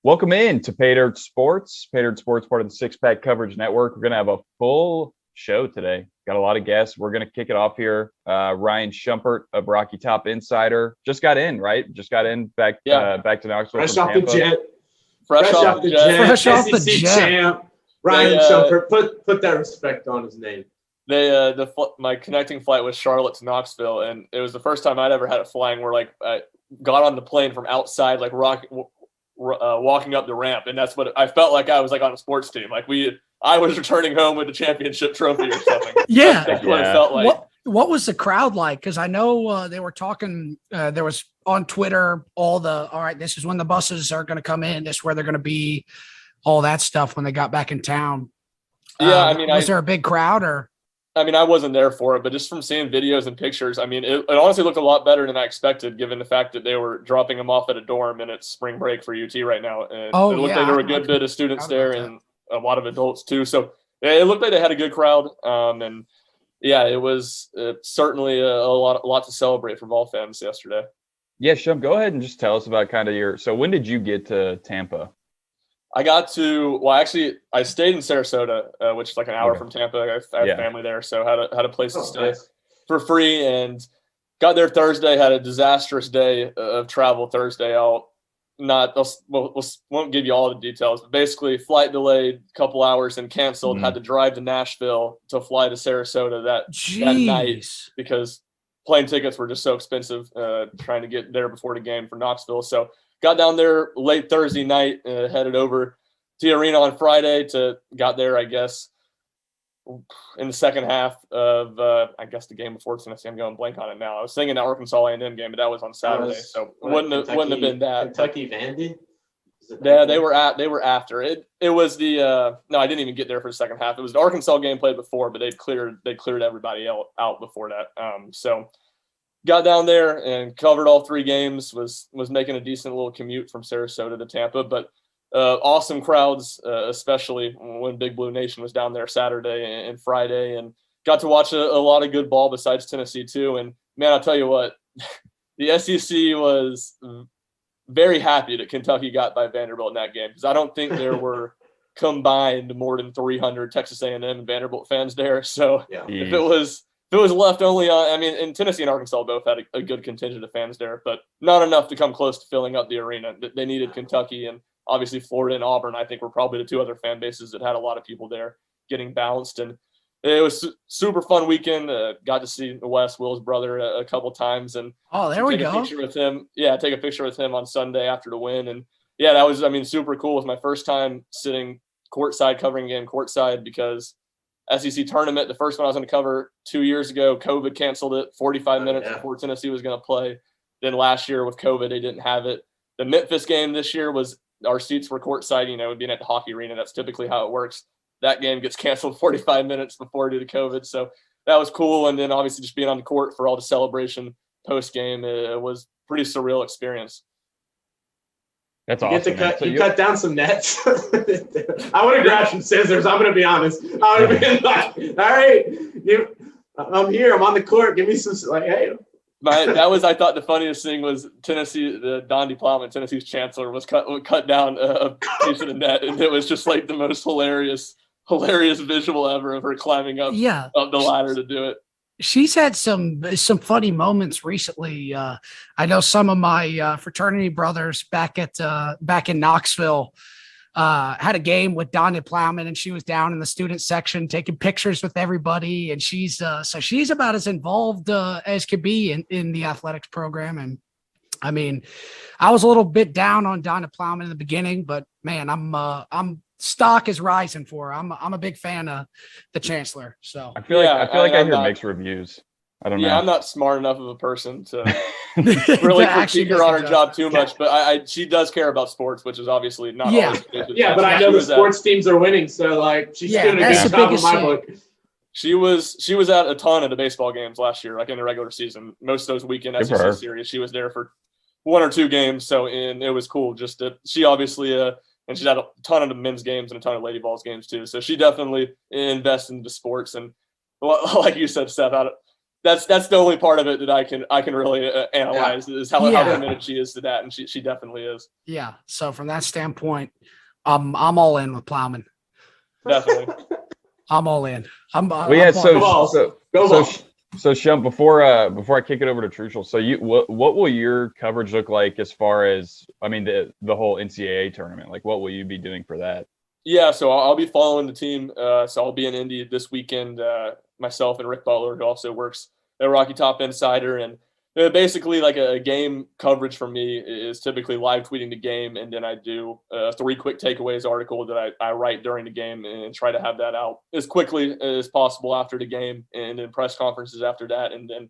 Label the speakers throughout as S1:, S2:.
S1: Welcome in to Pay Dirt Sports. Pay Dirt Sports, part of the Six Pack Coverage Network. We're going to have a full show today. Got a lot of guests. We're going to kick it off here. Ryan Schumpert of Rocky Top Insider just got in, right? Just got in back to Knoxville.
S2: Fresh off the jet.
S3: Fresh off the jet.
S2: Fresh off the jet. Champ. Ryan Schumpert. Put that respect on his name.
S3: My connecting flight was Charlotte to Knoxville, and it was the first time I'd ever had it flying where I got on the plane from outside, walking up the ramp, and that's what I felt like. I was on a sports team. I was returning home with the championship trophy or something.
S4: Yeah,
S3: that's what it felt like.
S4: What was the crowd like? Because I know they were talking. There was on Twitter all right, this is when the buses are going to come in. This is where they're going to be. All that stuff when they got back in town.
S3: Yeah,
S4: was there a big crowd or?
S3: I wasn't there for it, but just from seeing videos and pictures, it honestly looked a lot better than I expected, given the fact that they were dropping them off at a dorm and it's spring break for UT right now. And it looked like there were a good bit of students there and a lot of adults too. So it looked like they had a good crowd. It was certainly a lot to celebrate for Vol fans yesterday.
S1: Yeah, Shump, go ahead and just tell us about so when did you get to Tampa?
S3: I stayed in Sarasota, which is like an hour from Tampa. I have family there, so had a place to stay for free, and got there Thursday. Had a disastrous day of travel Thursday. Won't give you all the details, but basically flight delayed a couple hours and canceled. Had to drive to Nashville to fly to Sarasota that night because plane tickets were just so expensive. Trying to get there before the game for Knoxville, so. Got down there late Thursday night, headed over to the arena on Friday got there, I guess, in the second half of, the game before Tennessee. I'm going blank on it now. I was thinking the Arkansas A&M game, but that was on Saturday, so wouldn't have been that.
S2: Kentucky Vandy?
S3: Yeah, they were after it. It was no, I didn't even get there for the second half. It was the Arkansas game played before, but they cleared everybody out before that. So. Got down there and covered all three games, was making a decent little commute from Sarasota to Tampa, but awesome crowds, especially when Big Blue Nation was down there Saturday and Friday, and got to watch a lot of good ball besides Tennessee too. And man, I'll tell you what, the SEC was very happy that Kentucky got by Vanderbilt in that game, because I don't think there were combined more than 300 Texas A&M and Vanderbilt fans there. So if it was left only on, and Tennessee and Arkansas both had a good contingent of fans there, but not enough to come close to filling up the arena. They needed Kentucky, and obviously Florida and Auburn, I think, were probably the two other fan bases that had a lot of people there getting balanced. And it was super fun weekend. Got to see Wes, Will's brother, a couple times, and
S4: there we go.
S3: Take a picture with him on Sunday after the win. And yeah, that was, super cool. It was my first time sitting courtside, covering a game courtside, because SEC tournament, the first one I was going to cover 2 years ago, COVID canceled it 45 minutes before Tennessee was going to play. Then last year with COVID, they didn't have it. The Memphis game this year was, our seats were courtside, being at the hockey arena. That's typically how it works. That game gets canceled 45 minutes before due to COVID. So that was cool. And then obviously just being on the court for all the celebration post game, it was pretty surreal experience.
S1: That's awesome.
S2: You cut down some nets. I would have grabbed some scissors. I'm going to be honest. I would have been like, all right, I'm here. I'm on the court. Give me some, hey.
S3: I thought the funniest thing was Tennessee, Donnie Plowman, Tennessee's chancellor, was cut down a piece of the net. And it was just like the most hilarious visual ever of her climbing up the ladder to do it.
S4: She's had some funny moments recently. I know some of my fraternity brothers back in Knoxville had a game with Donna Plowman, and she was down in the student section taking pictures with everybody. And she's about as involved as could be in the athletics program. And I was a little bit down on Donna Plowman in the beginning, but man, I'm stock is rising for her. I'm a big fan of the chancellor. So
S1: I feel like I hear mixed reviews. I don't know.
S3: Yeah, I'm not smart enough of a person to really critique her on her job too much, but she does care about sports, which is obviously not always good.
S2: Yeah, but I know the sports teams are winning, so she's doing a good job in my book.
S3: She was at a ton of the baseball games last year, like in the regular season. Most of those weekend SEC series, she was there for one or two games. And it was cool. She obviously and she's had a ton of the men's games and a ton of Lady Vols games too. So she definitely invests into sports. And like you said, Seth, that's the only part of it that I can really analyze is how committed she is to that, and she definitely is.
S4: Yeah. So from that standpoint, I'm all in with Plowman.
S3: Definitely.
S4: I'm all in.
S1: So Shump, before I kick it over to Trucial, so what will your coverage look like as far as, I mean, the whole NCAA tournament? Like, what will you be doing for that?
S3: Yeah, so I'll be following the team. So I'll be in Indy this weekend. Myself and Rick Butler, who also works at Rocky Top Insider, and basically like a game coverage for me is typically live tweeting the game, and then I do a 3 quick takeaways article that I write during the game and try to have that out as quickly as possible after the game, and then press conferences after that, and then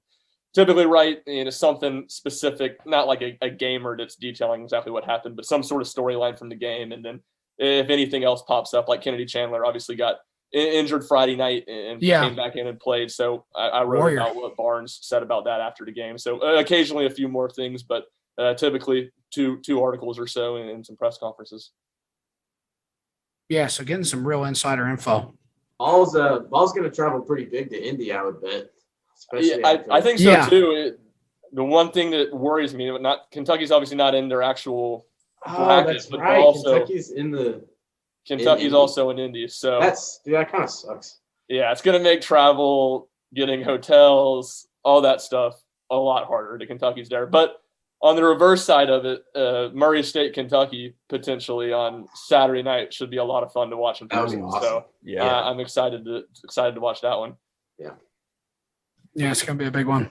S3: typically write something specific, not like a gamer that's detailing exactly what happened, but some sort of storyline from the game, and then if anything else pops up, like Kennedy Chandler obviously got injured Friday night and came back in and played. So I wrote about what Barnes said about that after the game. So occasionally a few more things, but typically two articles or so and some press conferences.
S4: Yeah, so getting some real insider info.
S2: Ball's going to travel pretty big to Indy, I would bet.
S3: I think so too. The one thing that worries me, Kentucky's obviously not in their actual bracket, but
S2: right.
S3: also
S2: Kentucky's
S3: also in Indy. So
S2: that kind of sucks.
S3: Yeah, it's going to make travel, getting hotels, all that stuff a lot harder to Kentucky's there. But on the reverse side of it, Murray State, Kentucky, potentially on Saturday night should be a lot of fun to watch in person.
S2: Awesome.
S3: So I'm excited to watch that one.
S4: Yeah, it's going to be a big one.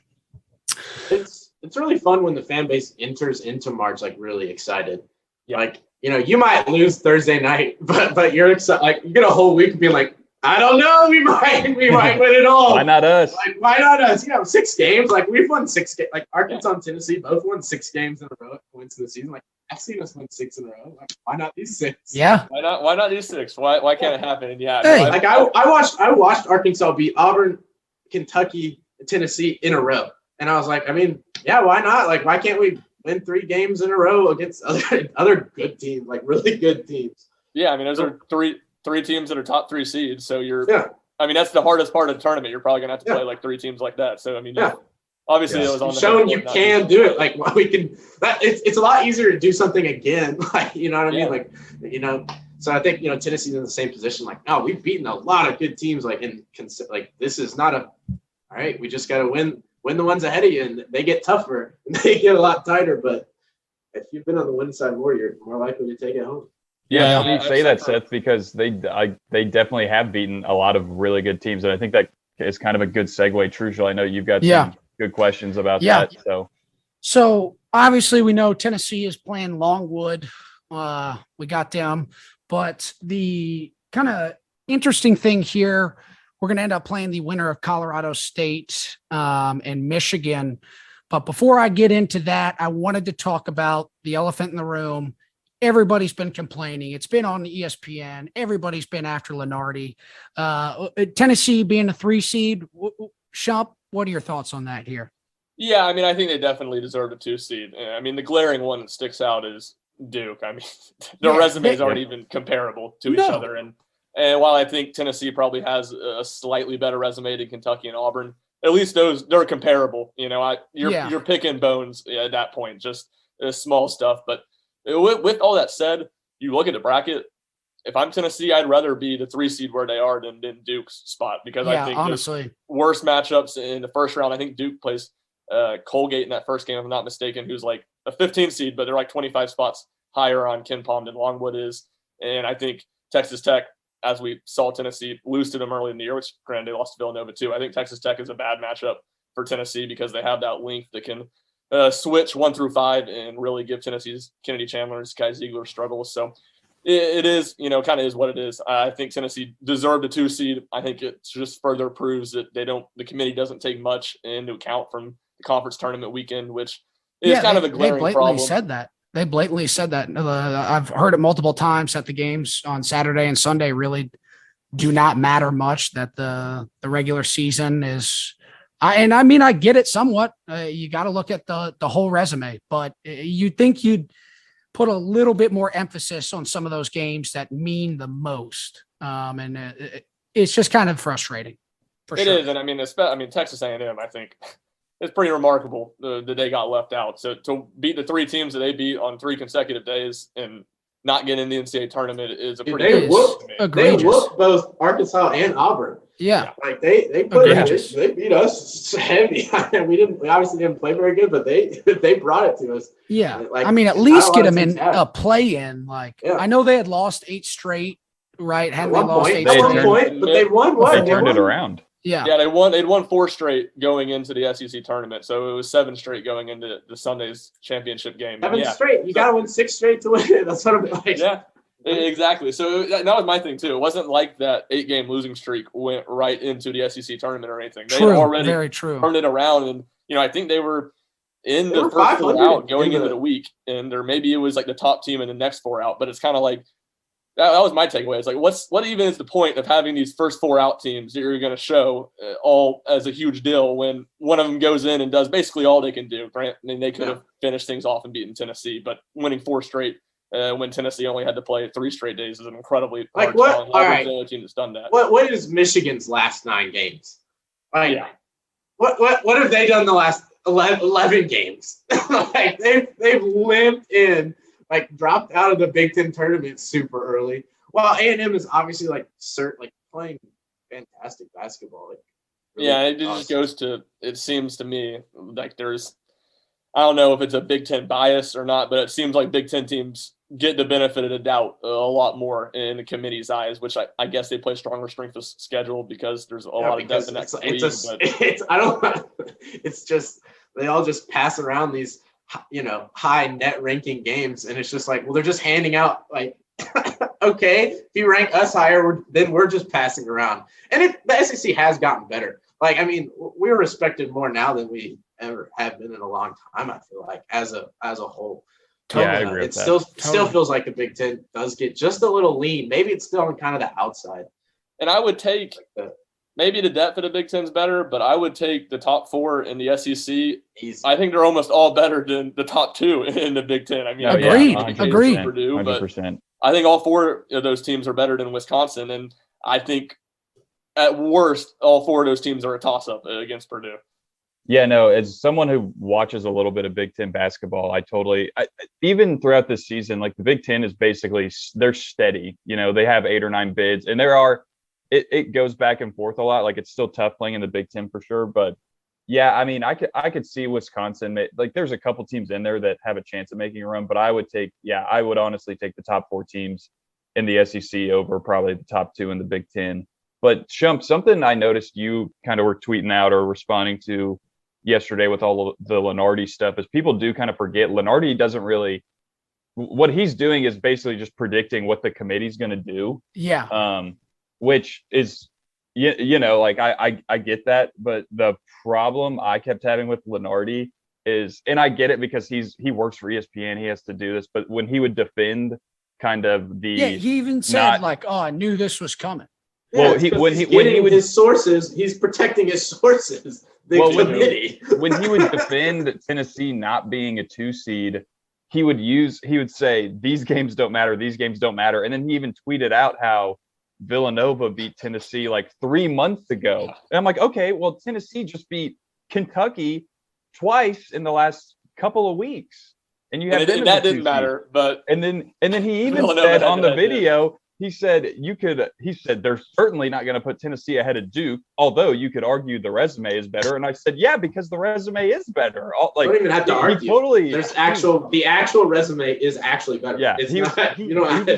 S2: It's really fun when the fan base enters into March like really excited.
S3: Yeah.
S2: Like, you might lose Thursday night, but you're excited. Like, you get a whole week of being like, I don't know, we might win it all.
S1: Why not us?
S2: Like, why not us? 6 games. Like, we've won 6 games. Like, Arkansas and Tennessee both won 6 games in a row at points in the season. Like, I've seen us win 6 in a row. Like, why not these 6?
S4: Yeah.
S3: Why not these 6? Why can't it happen? And
S2: I watched Arkansas beat Auburn, Kentucky, and Tennessee in a row, and I was like, why not? Like, why can't we win 3 games in a row against other good teams, like really good teams?
S3: Yeah, those are three teams that are top 3 seeds. So that's the hardest part of the tournament. You're probably gonna have to play like 3 teams like that. So obviously it was on the
S2: showing you can do it. Like, we can. It's a lot easier to do something again. Like, you know what I mean? Like, So I think Tennessee's in the same position. Like, no, we've beaten a lot of good teams. Like, this is not all right. We just got to win the ones ahead of you, and they get tougher and they get a lot tighter. But if you've been on the winning side more, you're more likely to take it home.
S1: Yeah, you say that, Seth, because they definitely have beaten a lot of really good teams, and I think that is kind of a good segue. Trucial, I know you've got some good questions about that.
S4: So obviously we know Tennessee is playing Longwood. We got them, but the kind of interesting thing here, we're going to end up playing the winner of Colorado State and Michigan. But before I get into that, I wanted to talk about the elephant in the room. Everybody's been complaining. It's been on ESPN. Everybody's been after Lenardi. Tennessee being a 3 seed. Shump, what are your thoughts on that here?
S3: Yeah, I think they definitely deserve a 2 seed. The glaring one that sticks out is Duke. Their resumes aren't even comparable to each other. And while I think Tennessee probably has a slightly better resume than Kentucky and Auburn, at least they're comparable. You're picking bones at that point, just small stuff. But with all that said, you look at the bracket. If I'm Tennessee, I'd rather be the 3 seed where they are than Duke's spot, because I think honestly worst matchups in the first round. I think Duke plays Colgate in that first game, if I'm not mistaken, who's like a 15 seed, but they're like 25 spots higher on Ken Palm than Longwood is. And I think Texas Tech, as we saw Tennessee lose to them early in the year, which granted they lost to Villanova too. I think Texas Tech is a bad matchup for Tennessee because they have that length that can switch 1 through 5 and really give Tennessee's Kennedy Chandler and Sky Ziegler struggles. So it is, kind of is what it is. I think Tennessee deserved a 2 seed. I think it just further proves that the committee doesn't take much into account from the conference tournament weekend, which is kind of a glaring problem.
S4: They blatantly said that. I've heard it multiple times that the games on Saturday and Sunday really do not matter much, that the regular season is I get it somewhat. You got to look at the whole resume, but you'd think you'd put a little bit more emphasis on some of those games that mean the most. And it's just kind of frustrating. For
S3: It
S4: sure.
S3: is, and I mean, Texas A&M, I think it's pretty remarkable that they got left out. So to beat the 3 teams that they beat on 3 consecutive days and not get in the NCAA tournament is a pretty
S2: They whooped,
S4: egregious.
S2: they whooped both Arkansas and Auburn.
S4: Yeah.
S2: Like they beat us heavy. We obviously didn't play very good, but they brought it to us.
S4: Yeah.
S2: Like,
S4: I mean, at least get them in a play-in. Like, I know they had lost 8 straight, right? Hadn't they lost 8
S2: at
S4: straight?
S2: one point, but they won what?
S1: They turned it around.
S4: Yeah.
S3: Yeah, they'd won 4 straight going into the SEC tournament. So it was 7 straight going into the Sunday's championship game.
S2: 7 straight. You got to win 6 straight to win it. That's what I'm like.
S3: Yeah, exactly. So that was my thing too. It wasn't like that 8-game losing streak went right into the SEC tournament or anything. They had already
S4: very true.
S3: turned it around, and I think they were in the first 4 out going into the week, and or maybe it was like the top team in the next 4 out. But it's kind of like that was my takeaway. It's like, what even is the point of having these first 4 out teams that you're going to show all as a huge deal when one of them goes in and does basically all they can do? Right? I mean, they could have finished things off and beaten Tennessee, but winning 4 straight when Tennessee only had to play 3 straight days is an incredibly hard challenge.
S2: All right,
S3: the only team that's done that.
S2: What is Michigan's last 9 games? Like, what have they done the last 11 games? Like they've limped in. Like dropped out of the Big Ten tournament super early. Well, A&M is obviously playing fantastic basketball. Like, really
S3: it just goes to. It seems to me like there's. I don't know if it's a Big Ten bias or not, but it seems like Big Ten teams get the benefit of the doubt a lot more in the committee's eyes, which I guess they play stronger strength of schedule because there's a lot of depth in that league.
S2: I don't. It's just they all just pass around these high net ranking games, and it's just like, well, they're just handing out like, okay, if you rank us higher, then we're just passing around. And the SEC has gotten better. Like, I mean, we're respected more now than we ever have been in a long time. I feel like as a whole.
S1: Yeah, I agree with that.
S2: Still feels like the Big Ten does get just a little lean. Maybe it's still on kind of the outside.
S3: And I would take maybe the depth of the Big Ten's better, but I would take the top 4 in the SEC.
S2: Easy.
S3: I think they're almost all better than the top 2 in the Big Ten. I mean,
S4: agreed.
S3: Purdue,
S1: 100%.
S3: but I think all 4 of those teams are better than Wisconsin, and I think at worst, all 4 of those teams are a toss-up against Purdue.
S1: Yeah, no, as someone who watches a little bit of Big Ten basketball, even throughout this season, like the Big Ten is basically, they're steady. They have 8 or 9 bids, and it goes back and forth a lot. Like, it's still tough playing in the Big Ten for sure. But yeah, I mean, I could see Wisconsin. Like, there's a couple teams in there that have a chance of making a run, but I would honestly take the top 4 teams in the SEC over probably the top 2 in the Big Ten. But Shump, something I noticed you kind of were tweeting out or responding to yesterday with all of the Lenardi stuff is people do kind of forget Lenardi doesn't really. What he's doing is basically just predicting what the committee's going to do.
S4: Yeah.
S1: Which is, like I get that, but the problem I kept having with Lenardi is, and I get it because he works for ESPN, he has to do this, but when he would defend kind of the
S4: he even said I knew this was coming.
S2: Well, when he would his sources, he's protecting his sources. Committee.
S1: When he would defend Tennessee not being a 2 seed, he would say these games don't matter, and then he even tweeted out how Villanova beat Tennessee like 3 months ago. And I'm like, okay, well, Tennessee just beat Kentucky twice in the last couple of weeks. And you have
S3: that didn't matter, but
S1: and then he even said on the video, he said they're certainly not going to put Tennessee ahead of Duke, although you could argue the resume is better. And I said, yeah, because the resume is better.
S2: Like, don't even have to argue. The actual resume is actually better.
S1: Yeah,
S2: he's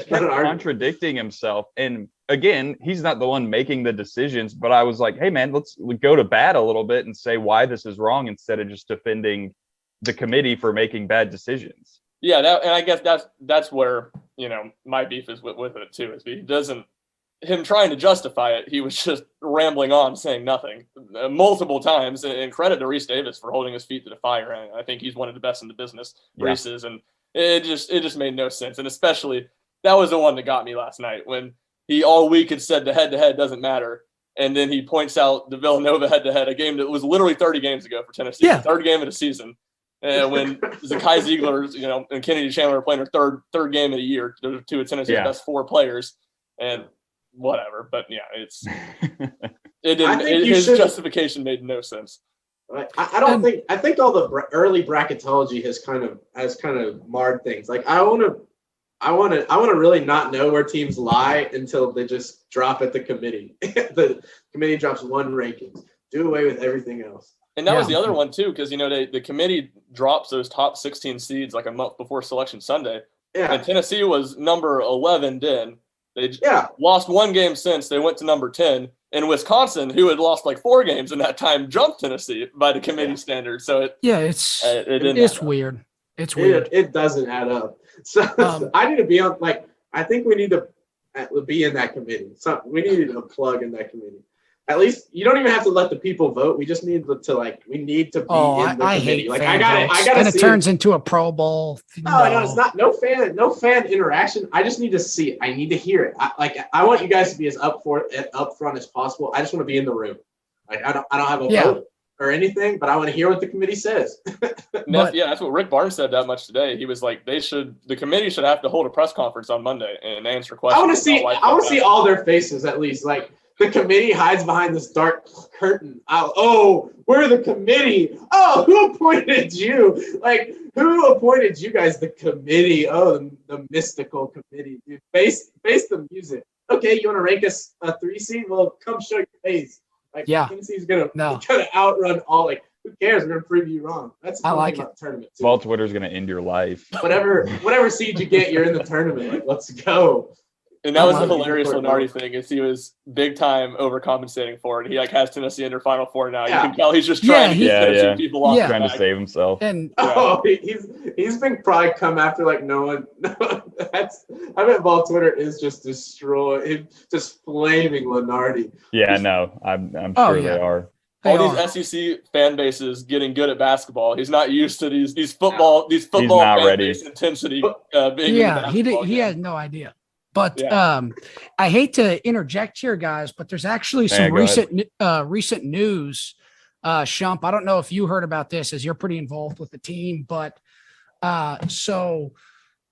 S1: contradicting himself. And again, he's not the one making the decisions, but I was like, hey man, let's go to bat a little bit and say why this is wrong instead of just defending the committee for making bad decisions.
S3: Yeah, and I guess that's where my beef is with it too. Is him trying to justify it, he was just rambling on, saying nothing multiple times. And credit to Reese Davis for holding his feet to the fire. And I think he's one of the best in the business. Yeah. Reese is, and it just made no sense. And especially that was the one that got me last night when he all week had said the head-to-head doesn't matter. And then he points out the Villanova head-to-head, a game that was literally 30 games ago for Tennessee, the 3rd game of the season. And when Zakai Ziegler, and Kennedy Chandler are playing their third game of the year, they're 2 of Tennessee's best 4 players, and whatever. But yeah, It didn't. His justification made no sense.
S2: I don't think. I think all the early bracketology has kind of marred things. Like I want to really not know where teams lie until they just drop at the committee. The committee drops one rankings. Do away with everything else.
S3: And that was the other one too, because the committee drops those top 16 seeds like a month before Selection Sunday.
S2: Yeah.
S3: And Tennessee was number 11 then. They lost one game since. They went to number 10. And Wisconsin, who had lost like 4 games in that time, jumped Tennessee by the committee standards. So it's
S4: weird. It's weird.
S2: It doesn't add up. So I need to be on. Like I think we need to be in that committee. So we need a plug in that committee. At least you don't even have to let the people vote. We just need to we need to be in the committee.
S4: Hate
S2: like
S4: I
S2: gotta
S4: and it turns into a Pro Bowl.
S2: No, it's not. No fan interaction. I just need to see it. I need to hear it. I want you guys to be as upfront as possible. I just want to be in the room. Like I don't have a vote or anything, but I want to hear what the committee says.
S3: That's what Rick Barnes said that much today. He was like, the committee should have to hold a press conference on Monday and answer questions.
S2: I want to see all their faces at least. Like the committee hides behind this dark curtain. We're the committee. Oh, who appointed you? Like who appointed you guys the committee? Oh, the mystical committee. Dude, face the music. Okay, you want to rank us a 3 seed? Well, come show your face. Like Tennessee's gonna outrun all. Like who cares? We're gonna prove you wrong. That's the thing about the tournament.
S1: Vol Twitter's gonna end your life.
S2: Whatever seed you get, you're in the tournament. Like let's go.
S3: And that was the hilarious Lenardi thing. Is he was big time overcompensating for it. He has Tennessee in their Final Four now. You can tell he's just trying to get Tennessee people off.
S1: Trying to save himself.
S4: And
S2: he's been probably come after like no one. I bet Vol Twitter is just just flaming Lenardi.
S1: Yeah, no, I'm sure they are.
S3: These SEC fan bases getting good at basketball. He's not used to these football
S1: He's not
S3: fan
S1: ready.
S3: base intensity.
S4: He has no idea. But I hate to interject here, guys, but there's actually some recent news. Shump, I don't know if you heard about this as you're pretty involved with the team, but so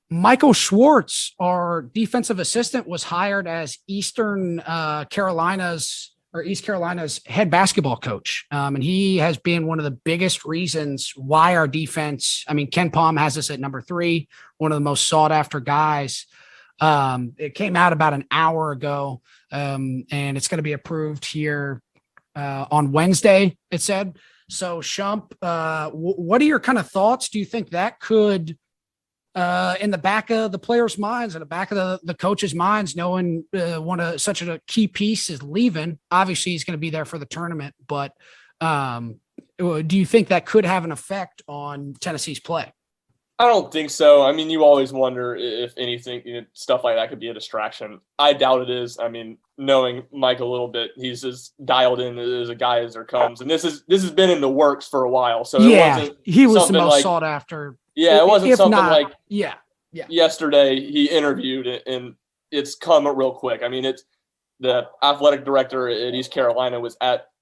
S4: Michael Schwartz, our defensive assistant, was hired as East Carolina's head basketball coach. And he has been one of the biggest reasons why our defense, Ken Palm has us at number 3, one of the most sought after guys. It came out about an hour ago, and it's going to be approved here on Wednesday, it said. So, Shump, what are your kind of thoughts? Do you think that could, in the back of the players' minds, in the back of the coaches' minds, knowing such a key piece is leaving? Obviously, he's going to be there for the tournament, but do you think that could have an effect on Tennessee's play?
S3: I don't think so. You always wonder if anything, stuff like that could be a distraction. I doubt it is. Knowing Mike a little bit, he's as dialed in as a guy as there comes, and this has been in the works for a while. So
S4: he was the most sought after.
S3: Yeah, it wasn't something
S4: not,
S3: like yesterday he interviewed and it's come real quick. It's the athletic director at East Carolina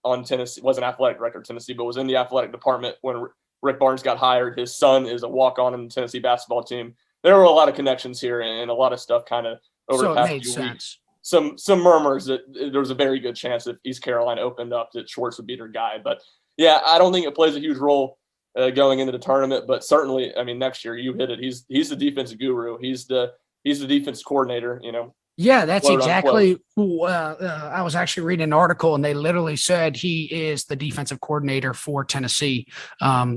S3: on Tennessee, wasn't athletic director at Tennessee, but was in the athletic department when Rick Barnes got hired. His son is a walk-on in the Tennessee basketball team. There were a lot of connections here and a lot of stuff kind of over the past few weeks. Some murmurs that there was a very good chance if East Carolina opened up that Schwartz would be their guy. But I don't think it plays a huge role going into the tournament. But certainly, next year you hit it. He's the defensive guru. He's the defense coordinator.
S4: Yeah, that's exactly. I was actually reading an article, and they literally said he is the defensive coordinator for Tennessee,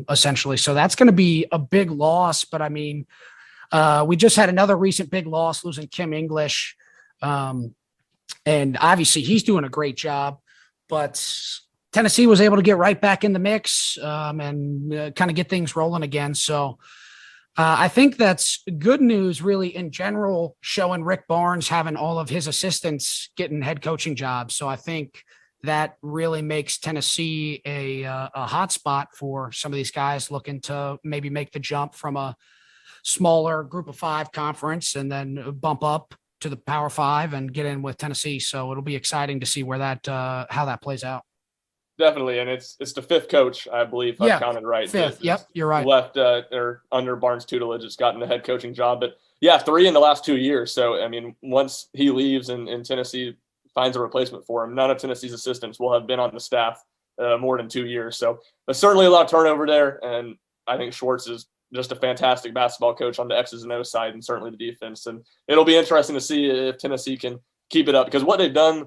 S4: essentially. So that's going to be a big loss. But we just had another recent big loss, losing Kim English, and obviously he's doing a great job. But Tennessee was able to get right back in the mix and kind of get things rolling again. So. I think that's good news, really, in general, showing Rick Barnes having all of his assistants getting head coaching jobs. So I think that really makes Tennessee a hot spot for some of these guys looking to maybe make the jump from a smaller group of 5 conference and then bump up to the Power 5 and get in with Tennessee. So it'll be exciting to see where how that plays out.
S3: Definitely, and it's the 5th coach, I believe. I counted right.
S4: 5th. Yep, you're right.
S3: Left or under Barnes' tutelage, has gotten the head coaching job. But 3 in the last 2 years. So once he leaves and Tennessee finds a replacement for him. None of Tennessee's assistants will have been on the staff more than 2 years. So there's certainly a lot of turnover there. And I think Schwartz is just a fantastic basketball coach on the X's and O's side and certainly the defense. And it'll be interesting to see if Tennessee can keep it up, because what they've done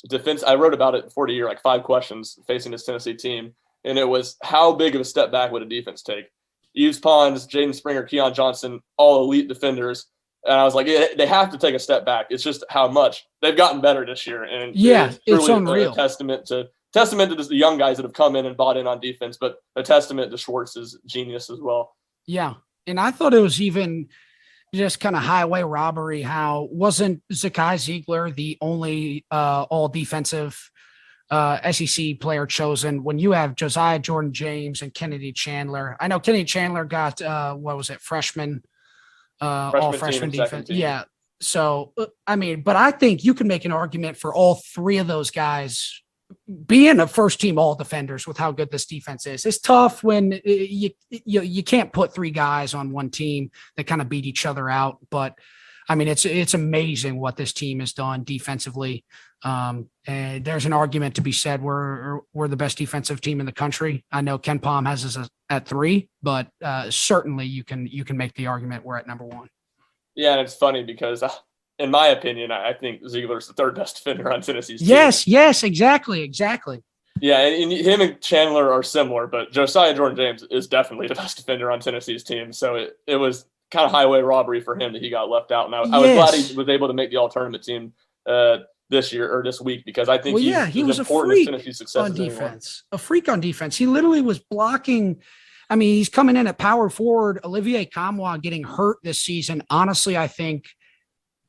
S3: defense, I wrote about it before the year, like 5 questions facing this Tennessee team. And it was, how big of a step back would a defense take? Yves Pons, Jaden Springer, Keon Johnson, all elite defenders. And I was like, yeah, they have to take a step back. It's just how much they've gotten better this year. And
S4: it's unreal.
S3: A testament to the young guys that have come in and bought in on defense, but a testament to Schwartz's genius as well.
S4: Yeah. And I thought it was even just kind of highway robbery. How wasn't Zakai Ziegler the only all defensive SEC player chosen when you have Josiah Jordan James and Kennedy Chandler? I know Kennedy Chandler got freshman all freshman defense. Yeah. So, I mean, but I think you can make an argument for all 3 of those guys being a first team all defenders with how good this defense is. It's tough when you can't put 3 guys on one team that kind of beat each other out. But I mean, it's amazing what this team has done defensively. And there's an argument to be said we're the best defensive team in the country. I know Ken Palm has us at 3, but certainly you can make the argument we're at number 1.
S3: Yeah, and it's funny because in my opinion, I think Ziegler's the 3rd best defender on Tennessee's team.
S4: Yes, exactly.
S3: Yeah, and him and Chandler are similar, but Josiah Jordan James is definitely the best defender on Tennessee's team. So it was kind of highway robbery for him that he got left out. And I was glad he was able to make the all-tournament team this year or this week, because I think
S4: he was a freak on defense. A freak on defense. He literally was blocking. I mean, he's coming in at power forward. Olivier Kamwa getting hurt this season, honestly, I think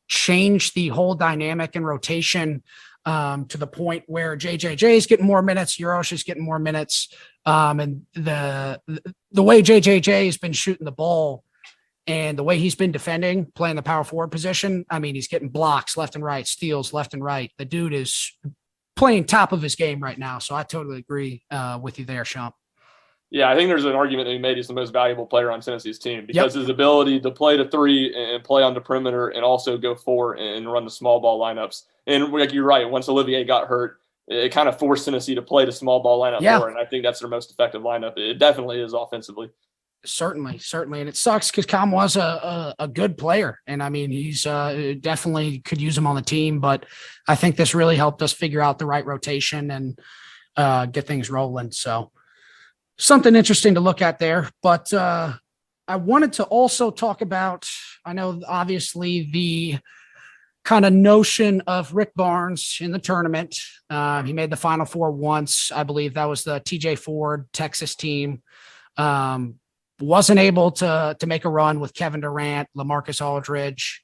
S4: changed the whole dynamic and rotation to the point where JJJ is getting more minutes, Urosh is getting more minutes. And the way JJJ has been shooting the ball and the way he's been defending, playing the power forward position, I mean, he's getting blocks left and right, steals left and right. The dude is playing top of his game right now. So I totally agree with you there, Shump.
S3: Yeah, I think there's an argument that he made he's the most valuable player on Tennessee's team because his ability to play to 3 and play on the perimeter and also go 4 and run the small ball lineups. And like you're right, once Olivier got hurt, it kind of forced Tennessee to play the small ball lineup more, and I think that's their most effective lineup. It definitely is offensively. Certainly.
S4: And it sucks because Cam was a good player. And I mean, he's definitely could use him on the team, but I think this really helped us figure out the right rotation and get things rolling. So something interesting to look at there. But I wanted to also talk about, I know obviously the kind of notion of Rick Barnes in the tournament. He made the Final Four once. I believe that was the TJ Ford Texas team. Wasn't able to make a run with Kevin Durant, LaMarcus Aldridge,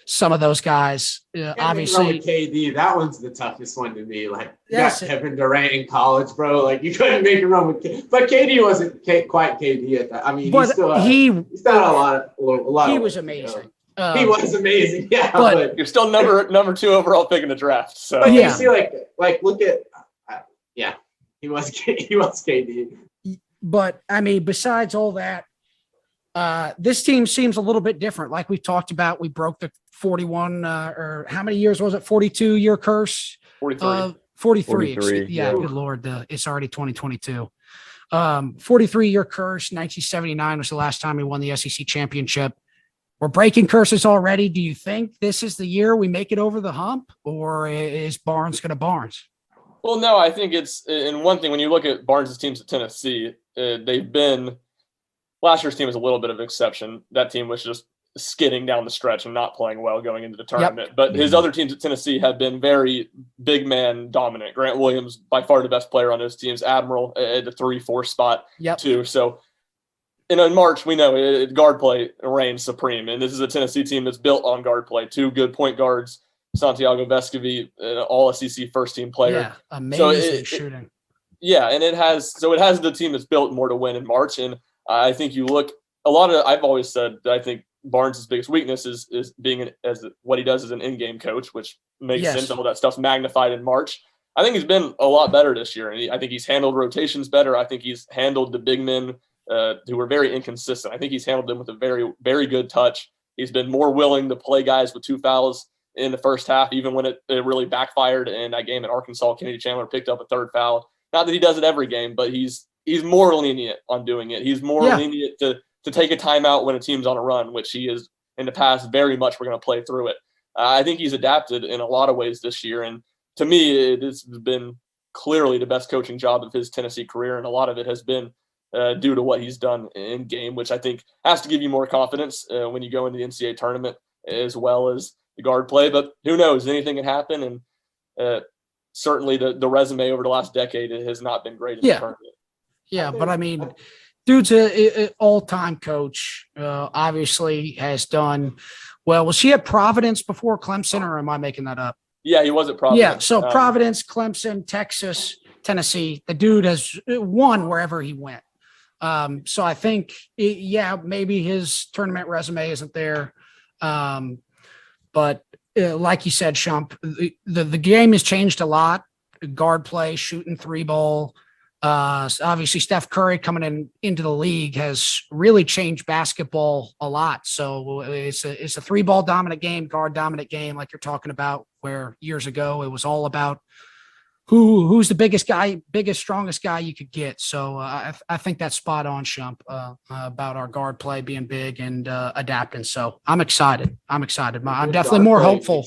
S4: some of those guys. Obviously,
S2: KD, that one's the toughest one to me. Like, you got Kevin Durant in college, bro. Like, you couldn't make a run with KD. But KD wasn't quite KD at that. I mean, he's still a lot.
S4: He was amazing.
S2: He was amazing. Yeah,
S3: but you're still number 2 overall pick in the draft. So
S2: you see, like look at, he was KD.
S4: But I mean, besides all that, this team seems a little bit different. Like we talked about, we broke the 41 or how many years was it? 42-year curse. 43. Yeah, good Lord. It's already 2022. 43-year curse. 1979 was the last time we won the SEC championship. We're breaking curses already. Do you think this is the year we make it over the hump, or is Barnes going to Barnes?
S3: Well, no, I think it's – and one thing, when you look at Barnes' teams at Tennessee, they've been – last year's team is a little bit of an exception. That team was just skidding down the stretch and not playing well going into the tournament. But his other teams at Tennessee have been very big man dominant. Grant Williams, by far the best player on those teams. Admiral at the 3-4 spot, too. So – and in March, we know guard play reigns supreme, and this is a Tennessee team that's built on guard play. 2 good point guards, Santiago Vescovi, an all-SEC first-team player.
S4: Yeah, amazing shooting.
S3: And it has the team that's built more to win in March, and I think you look I've always said that I think Barnes' biggest weakness is being what he does as an in-game coach, which makes sense. All that stuff's magnified in March. I think he's been a lot better this year, and I think he's handled rotations better. I think he's handled the big men who were very inconsistent. I think he's handled them with a very, very good touch. He's been more willing to play guys with 2 fouls in the first half, even when it really backfired in that game at Arkansas. Kennedy Chandler picked up a third foul. Not that he does it every game, but he's more lenient on doing it. He's more lenient to take a timeout when a team's on a run, which he is in the past very much. We're going to play through it. I think he's adapted in a lot of ways this year. And to me, it's been clearly the best coaching job of his Tennessee career. And a lot of it has been due to what he's done in game, which I think has to give you more confidence when you go into the NCAA tournament, as well as the guard play. But who knows? Anything can happen. And certainly the resume over the last decade has not been great in the tournament.
S4: Yeah, but I mean, dude's an all-time coach. Obviously has done well. Was he at Providence before Clemson, or am I making that up?
S3: Yeah, he was at Providence.
S4: Yeah, so Providence, Clemson, Texas, Tennessee. The dude has won wherever he went. So I think, maybe his tournament resume isn't there. But like you said, Shump, the game has changed a lot. Guard play, shooting three ball. Obviously, Steph Curry coming into the league has really changed basketball a lot. So it's a three ball dominant game, guard dominant game, like you're talking about, where years ago it was all about who's the biggest guy, strongest guy you could get. So I think that's spot on, Shump, about our guard play being big and adapting. So I'm excited. I'm definitely more hopeful.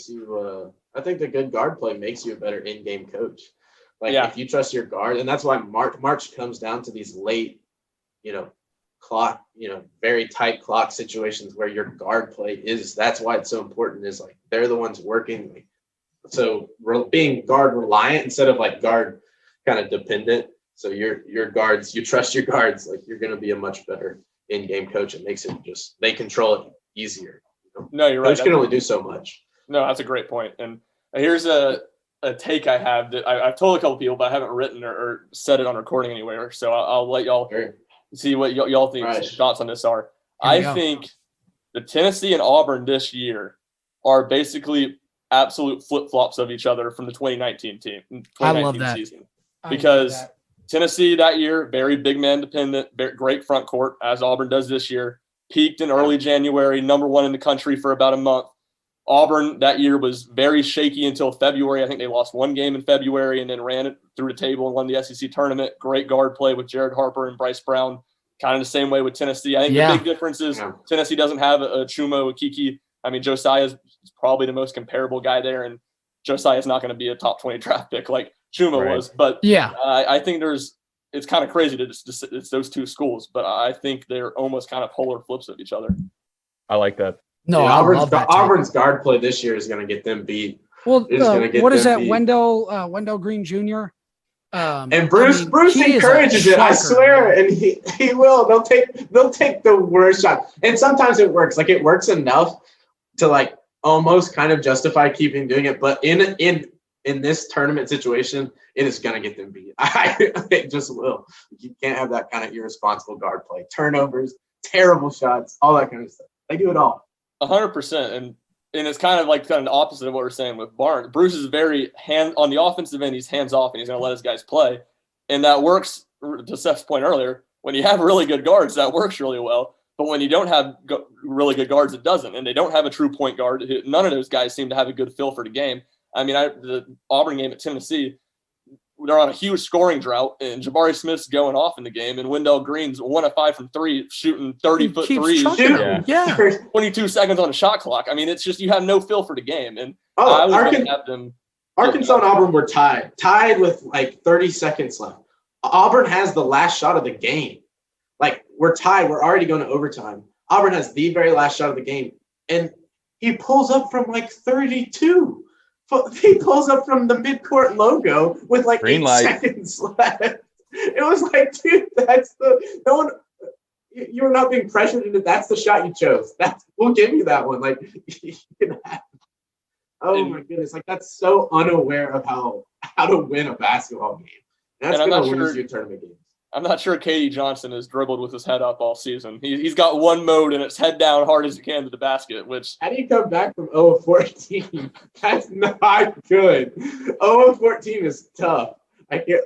S2: I think the good guard play makes you a better in-game coach. If you trust your guard, and that's why March comes down to these late, clock, very tight clock situations where your guard play is. That's why it's so important. Is like they're the ones working. So being guard reliant instead of guard kind of dependent. So your guards, you trust your guards, you're going to be a much better in-game coach. It makes it they control it easier.
S3: No, you're right.
S2: Coach can only do so much.
S3: No, that's a great point. And here's a take I have that I've told a couple people, but I haven't written or said it on recording anywhere. So I'll let y'all see what y'all think. Right. Thoughts on this are. I think the Tennessee and Auburn this year are basically absolute flip-flops of each other from the 2019 season. Because Tennessee that year, very big man dependent, great front court, as Auburn does this year, peaked in early January, number one in the country for about a month. Auburn that year was very shaky until February. I think they lost one game in February and then ran it through the table and won the SEC tournament. Great guard play with Jared Harper and Bryce Brown. Kind of the same way with Tennessee. I think the big difference is Tennessee doesn't have a Chuma Okeke. I mean, Josiah is probably the most comparable guy there, and Josiah is not going to be a top 20 draft pick like Chuma was. But I think it's kind of crazy to it's those two schools, but I think they're almost kind of polar flips of each other.
S1: I like that.
S2: No, Auburn's guard play this year is going to get them beat.
S4: Well, what is that? Wendell Green Jr.
S2: And Bruce encourages it. I swear, and he will. They'll take the worst shot, and sometimes it works. It works enough to almost kind of justify keeping doing it. But in this tournament situation, it is going to get them beat. It just will. You can't have that kind of irresponsible guard play, turnovers, terrible shots, all that kind of stuff. They do it all.
S3: 100%, and it's kind of the opposite of what we're saying with Barnes. Bruce is very on the offensive end. He's hands off, and he's going to let his guys play, and that works. To Steph's point earlier, when you have really good guards, that works really well. But when you don't have really good guards, it doesn't, and they don't have a true point guard. None of those guys seem to have a good feel for the game. I mean, the Auburn game at Tennessee, they're on a huge scoring drought, and Jabari Smith's going off in the game, and Wendell Green's 1 of 5 from 3, shooting 30-foot threes. 22 seconds on the shot clock. I mean, it's just you have no feel for the game. And I would have them.
S2: Arkansas and Auburn were tied with 30 seconds left. Auburn has the last shot of the game. We're tied. We're already going to overtime. Auburn has the very last shot of the game, and he pulls up from 32. He pulls up from the midcourt logo with 8 seconds left. It was dude, that's no one. You were not being pressured into. That's the shot you chose. We'll give you that one. You can have. Oh my goodness! That's so unaware of how to win a basketball game. That's going to lose your tournament games.
S3: I'm not sure Katie Johnson has dribbled with his head up all season. He's got one mode, and it's head down hard as you can to the basket. Which
S2: how do you come back from 0 of 14? That's not good. 0 of 14 is tough. I get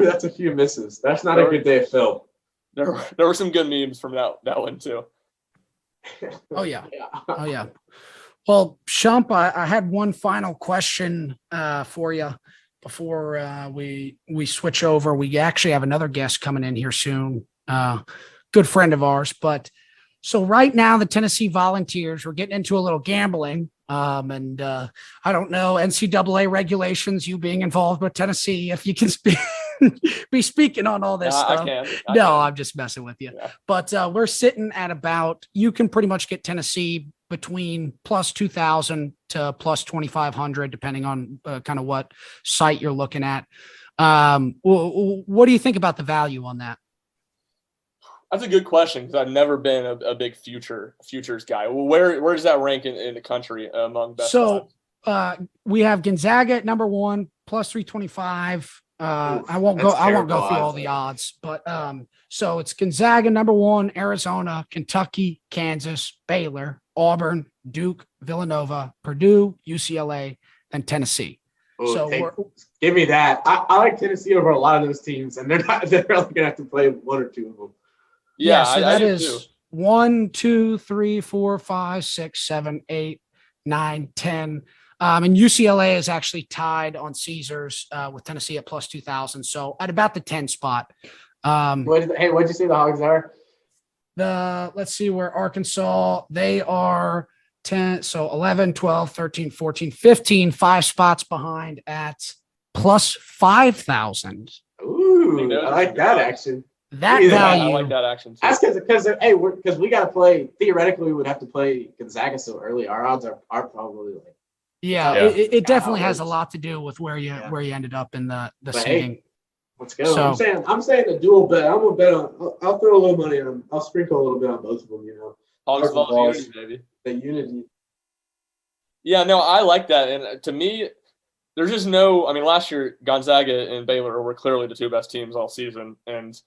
S2: that's a few misses. That's not a good day of film.
S3: There were some good memes from that one too.
S4: Oh yeah. Well, Shump, I had one final question for you before we switch over. We actually have another guest coming in here soon, good friend of ours. But so right now, the Tennessee Volunteers, we're getting into a little gambling. And I don't know, NCAA regulations, you being involved with Tennessee, if you can be speaking on all this stuff. I can. I'm just messing with you. Yeah. But we're sitting at about, you can pretty much get Tennessee between plus 2,000 to plus 2,500, depending on kind of what site you're looking at. What do you think about the value on that?
S3: That's a good question because I've never been a big futures guy. Well, where does that rank in the country among best?
S4: So we have Gonzaga at number 1 plus 325. I won't go through all the odds, but so it's Gonzaga number 1, Arizona, Kentucky, Kansas, Baylor, Auburn, Duke, Villanova, Purdue, UCLA, and Tennessee.
S2: Ooh, so give me that. I like Tennessee over a lot of those teams, and they're only gonna have to play one or two of them.
S4: Yeah, so that is 1, 2, 3, 4, 5, 6, 7, 8, 9, 10. And UCLA is actually tied on Caesars with Tennessee at plus 2,000. So at about the 10 spot.
S2: What'd you say the Hogs are?
S4: Let's see where Arkansas, they are 10. So 11, 12, 13, 14, 15, 5 spots behind at plus 5,000.
S2: Ooh, I like that action.
S4: That value.
S3: I like that action too.
S2: That's because we got to play. Theoretically, we would have to play Gonzaga so early. Our odds are probably like.
S4: Yeah, it definitely has a lot to do with where you ended up in the seeding.
S2: Hey, let's go. So, I'm saying a dual bet. I'm gonna bet on. I'll throw a little money on them. I'll sprinkle a little bit on both of them. You know,
S3: Vols unity, baby.
S2: The unity.
S3: Yeah, no, I like that, and to me, there's just no. I mean, last year Gonzaga and Baylor were clearly the two best teams all season, and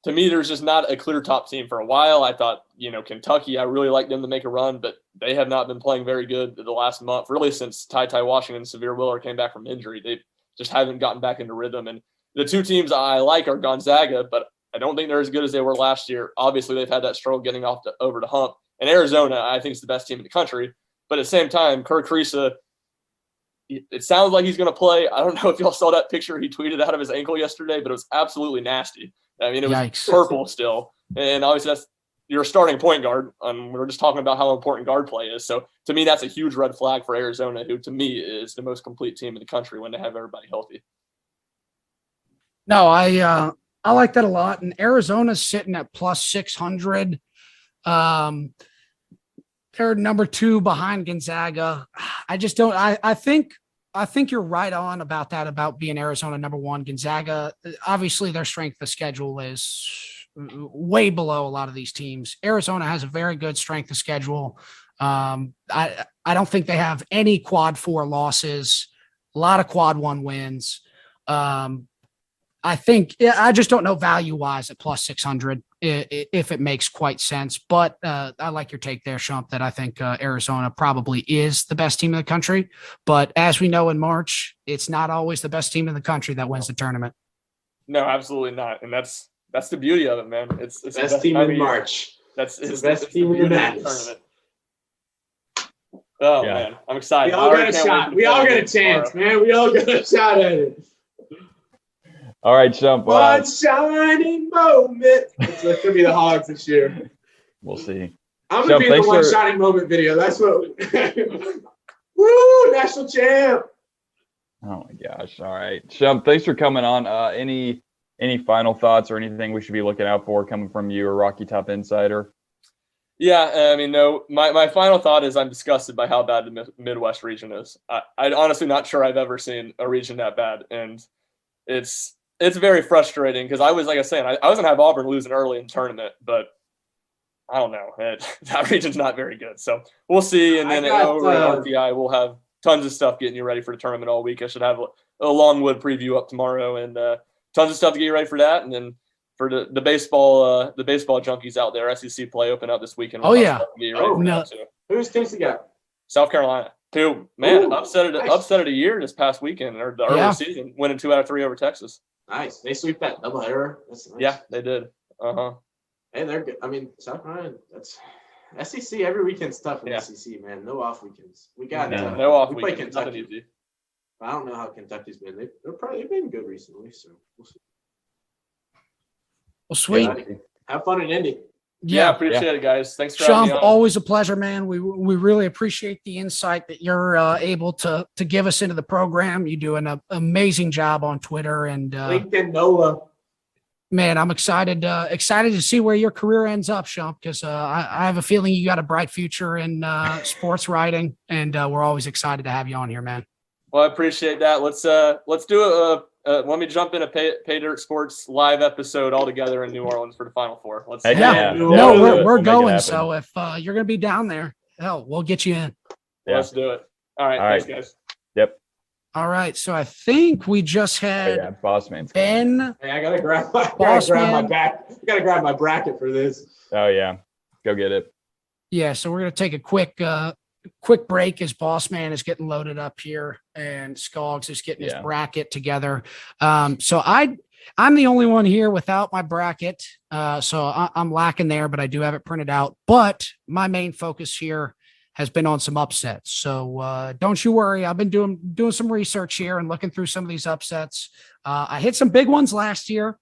S3: to me, there's just not a clear top team for a while. I thought, Kentucky, I really liked them to make a run, but they have not been playing very good the last month, really since Ty Washington and Severe Willer came back from injury. They just haven't gotten back into rhythm. And the two teams I like are Gonzaga, but I don't think they're as good as they were last year. Obviously, they've had that struggle getting over the hump. And Arizona, I think, is the best team in the country. But at the same time, Kirk Kriisa, it sounds like he's going to play. I don't know if y'all saw that picture he tweeted out of his ankle yesterday, but it was absolutely nasty. I mean, it was
S4: Yikes.
S3: Purple still. And obviously that's your starting point guard. We're just talking about how important guard play is. So to me, that's a huge red flag for Arizona, who to me is the most complete team in the country when they have everybody healthy.
S4: No, I like that a lot. And Arizona's sitting at plus 600. They're number 2 behind Gonzaga. I just don't, I think you're right on about that, about being Arizona number 1. Gonzaga, obviously their strength of schedule is way below a lot of these teams. Arizona has a very good strength of schedule. I don't think they have any quad 4 losses, a lot of quad 1 wins. I just don't know value wise at plus 600 if it makes quite sense. But I like your take there, Shump, that I think Arizona probably is the best team in the country. But as we know in March, it's not always the best team in the country that wins the tournament.
S3: No, absolutely not. And that's the beauty of it, man. It's the
S2: best team in March.
S3: It's
S2: the best team in the tournament.
S3: Oh, yeah. Man, I'm excited.
S2: We all got a shot. We all got a chance, man. We all got a shot at it.
S1: All right, Shump.
S2: One shining moment. It's going to be the Hogs this year.
S1: We'll see.
S2: I'm going to be in the one shining moment video. That's what. Woo! National champ.
S1: Oh my gosh! All right, Shump. Thanks for coming on. Any final thoughts or anything we should be looking out for coming from you or Rocky Top Insider?
S3: Yeah, I mean, no. My final thought is I'm disgusted by how bad the Midwest region is. I'm honestly not sure I've ever seen a region that bad, and it's very frustrating because I was, like I was saying, I was going to have Auburn losing early in the tournament, but I don't know. That region's not very good. So we'll see. And then over at RPI, we'll have tons of stuff getting you ready for the tournament all week. I should have a Longwood preview up tomorrow and tons of stuff to get you ready for that. And then for the baseball junkies out there, SEC play open up this weekend.
S4: We'll
S2: Who's Tennessee got?
S3: South Carolina. Two, man,
S2: Ooh,
S3: upset of the year this past weekend, or the early season, winning 2 out of 3 over Texas.
S2: Nice. They sweep that doubleheader. That's nice.
S3: Yeah, they did.
S2: Hey, they're good. I mean, South Carolina, SEC every weekend's tough in
S3: Yeah.
S2: SEC, man. No off weekends. We got
S3: No off
S2: we play
S3: weekends. Nothing
S2: Kentucky.
S3: easy.
S2: I don't know how Kentucky's been. They've been good recently, so we'll see.
S4: Well, sweet.
S2: Yeah, have fun in Indy.
S3: Yeah, appreciate it, guys. Thanks for having
S4: Shump,
S3: me on.
S4: always a pleasure, man. We really appreciate the insight that you're able to give us into the program. You do an amazing job on Twitter, and
S2: LinkedIn NOLA.
S4: man, I'm excited to see where your career ends up, Shump, because I have a feeling you got a bright future in sports writing, and we're always excited to have you on here, man.
S3: Well, I appreciate that. Let's do let me jump in a Pay Dirt Sports live episode all together in New Orleans for the Final Four. Let's
S1: Heck
S4: Yeah.
S1: We'll
S4: We're
S1: make it
S4: going.
S1: happen.
S4: So if you're going to be down there, hell, we'll get you in.
S1: Yeah.
S3: Let's do it. All right.
S1: All right.
S3: Thanks, guys.
S1: Yep.
S4: All right. So I think we just
S1: Oh,
S4: had
S1: yeah, boss man's
S4: Ben.
S2: Hey, I gotta grab my
S4: Man.
S2: gotta grab my bracket for this.
S1: Oh yeah, go get it.
S4: Yeah. So we're going to take a quick break as Boss Man is getting loaded up here and Skoggs is getting his bracket together. So I'm the only one here without my bracket. So I'm lacking there, but I do have it printed out. But my main focus here has been on some upsets. So don't you worry. I've been doing some research here and looking through some of these upsets. I hit some big ones last year.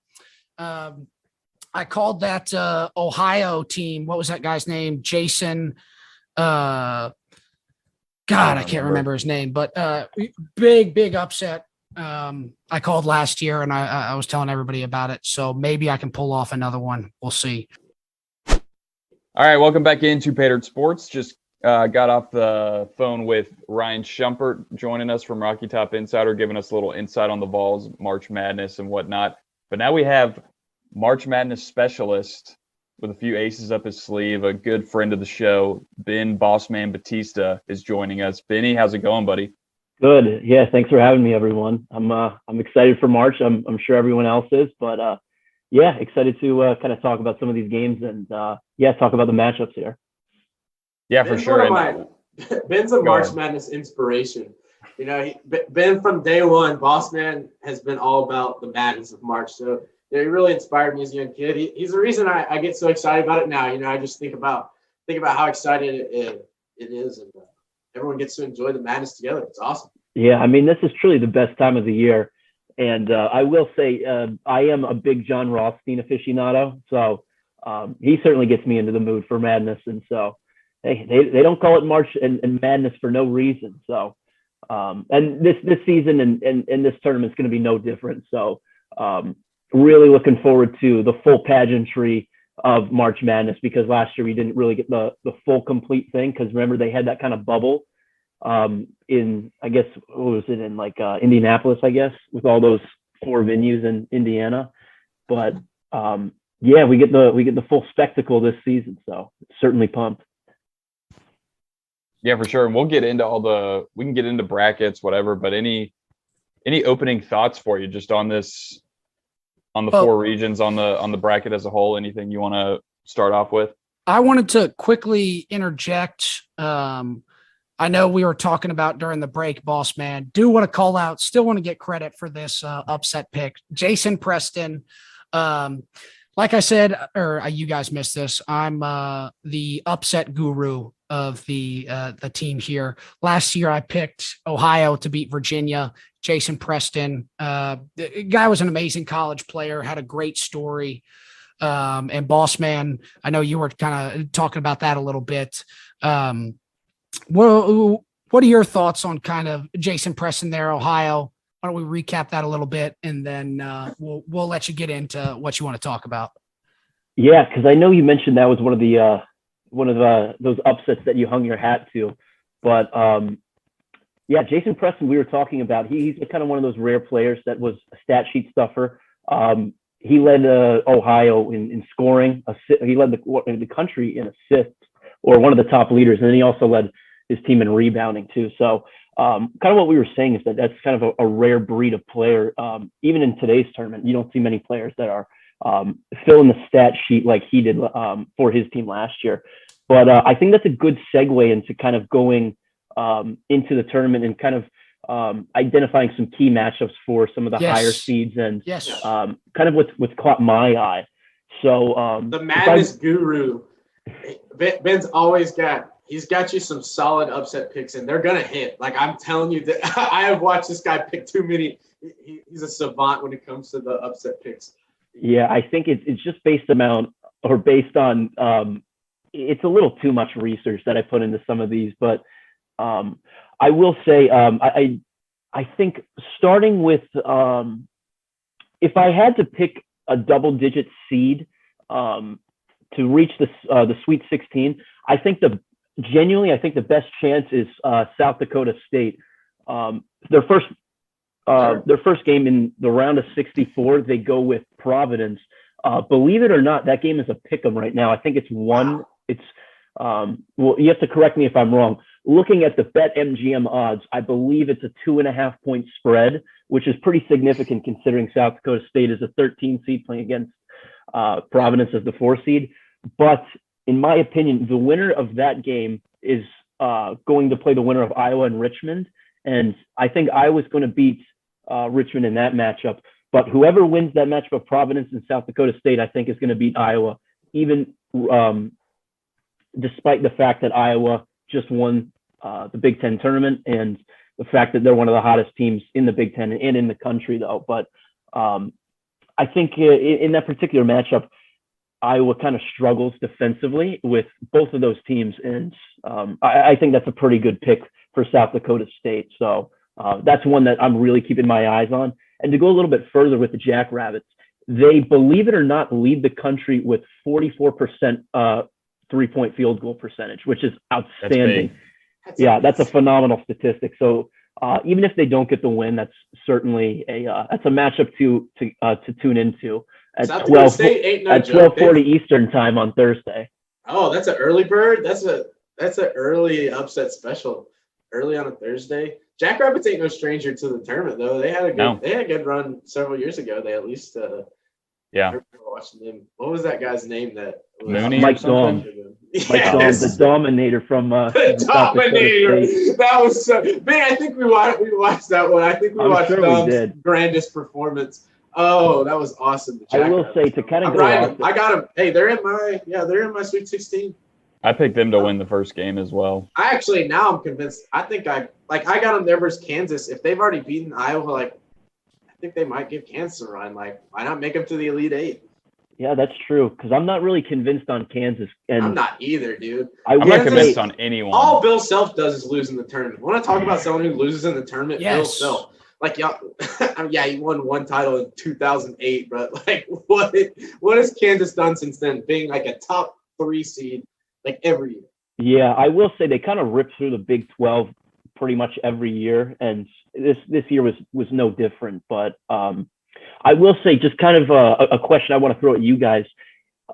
S4: I called that Ohio team. What was that guy's name? Jason. God, I can't remember his name, but big upset. I called last year and I was telling everybody about it. So maybe I can pull off another one. We'll see.
S1: All right, welcome back into Pay Dirt Sports. Just got off the phone with Ryan Schumpert joining us from Rocky Top Insider, giving us a little insight on the Vols, March Madness and whatnot. But now we have March Madness specialist with a few aces up his sleeve, a good friend of the show, Ben Bautista is joining us. Benny, how's it going, buddy?
S5: Good. Yeah, thanks for having me, everyone. I'm excited for March. I'm sure everyone else is, but yeah, excited to kind of talk about some of these games and talk about the matchups here.
S1: Yeah, for sure.
S2: Ben's a March Madness inspiration. You know, Ben from day one, Boss Man has been all about the madness of March. So he really inspired me as a young kid. He's the reason I get so excited about it now. You know, I just think about how excited it is, and everyone gets to enjoy the madness together. It's awesome.
S5: Yeah, I mean, this is truly the best time of the year. And I will say I am a big John Rothstein aficionado. So he certainly gets me into the mood for madness. And so they don't call it March and Madness for no reason. So and this season and this tournament is going to be no different. So really looking forward to the full pageantry of March Madness, because last year we didn't really get the full complete thing, because remember they had that kind of bubble in, I guess, what was it, in like Indianapolis, I guess, with all those 4 venues in Indiana. But yeah, we get the full spectacle this season, so certainly pumped.
S1: Yeah, for sure. And we'll get into we can get into brackets, whatever, but any opening thoughts for you just on this, on the 4 regions, on the bracket as a whole? Anything you want to start off with?
S4: I wanted to quickly interject. I know we were talking about during the break, Boss Man. Do want to call out, still want to get credit for this upset pick. Jason Preston. Like I said, or you guys missed this, I'm the upset guru of the team here. Last year, I picked Ohio to beat Virginia. Jason Preston, the guy was an amazing college player, had a great story. And Boss Man, I know you were kind of talking about that a little bit. What are your thoughts on kind of Jason Preston there, Ohio? Why don't we recap that a little bit, and then we'll let you get into what you want to talk about.
S5: Yeah, because I know you mentioned that was one of those upsets that you hung your hat to, but yeah, Jason Preston, we were talking about. He's kind of one of those rare players that was a stat sheet stuffer. He led Ohio in scoring. He led the country in assists, or one of the top leaders, and then he also led his team in rebounding too. So kind of what we were saying is that's kind of a rare breed of player. Even in today's tournament, you don't see many players that are filling the stat sheet like he did for his team last year. But I think that's a good segue into kind of going into the tournament and kind of identifying some key matchups for some of the higher seeds and kind of what's caught my eye. So
S2: the madness guru, Ben's he's got you some solid upset picks, and they're gonna hit. Like I'm telling you, that I have watched this guy pick too many. He's a savant when it comes to the upset picks.
S5: Yeah, I think it's just based on it's a little too much research that I put into some of these, but I will say I think starting with if I had to pick a double-digit seed to reach the Sweet 16, I think the best chance is South Dakota State. Their first game in the round of 64, they go with Providence. Believe it or not, that game is a pick 'em right now. I think it's one.
S2: Wow.
S5: It's well, you have to correct me if I'm wrong. Looking at the BetMGM odds, I believe it's a 2.5 point spread, which is pretty significant considering South Dakota State is a 13 seed playing against Providence as the 4 seed. But in my opinion, the winner of that game is going to play the winner of Iowa and Richmond. And I think Iowa's going to beat Richmond in that matchup. But whoever wins that matchup of Providence and South Dakota State, I think is going to beat Iowa, even despite the fact that Iowa just won the Big Ten tournament and the fact that they're one of the hottest teams in the Big Ten and in the country, though. But I think in that particular matchup, Iowa kind of struggles defensively with both of those teams. And I think that's a pretty good pick for South Dakota State. So that's one that I'm really keeping my eyes on. And to go a little bit further with the Jackrabbits, they, believe it or not, lead the country with 44% 3-point field goal percentage, which is outstanding. That's a phenomenal statistic. So even if they don't get the win, that's certainly that's a matchup to tune into at 12:40 Eastern time on Thursday.
S2: Oh, that's an early bird. That's an early upset special, early on a Thursday. Jackrabbits ain't no stranger to the tournament, though. They had a good run several years ago. They at least I remember watching them. What was that guy's name? That was
S1: Mooney
S5: Mike Daum. Mike Daum, the Dominator from
S2: Dominator. That was so man. I think we watched that one. I think we watched Daum's grandest performance. Oh, that was awesome.
S5: I will say to kind of go off.
S2: I got them. Hey, they're in my Sweet 16.
S1: I picked them to win the first game as well.
S2: Now I'm convinced. I think I got them there versus Kansas. If they've already beaten Iowa, I think they might give Kansas a run. Why not make them to the Elite Eight?
S5: Yeah, that's true. Because I'm not really convinced on Kansas. And
S2: I'm not either, dude.
S1: I'm not convinced on anyone.
S2: All Bill Self does is lose in the tournament. Want to talk about someone who loses in the tournament?
S4: Yes.
S2: Bill Self. He won one title in 2008, but what has Kansas done since then? Being a top 3 seed every year.
S5: Yeah, I will say they kind of ripped through the Big 12 pretty much every year, and this year was no different. But I will say, just kind of a question I want to throw at you guys: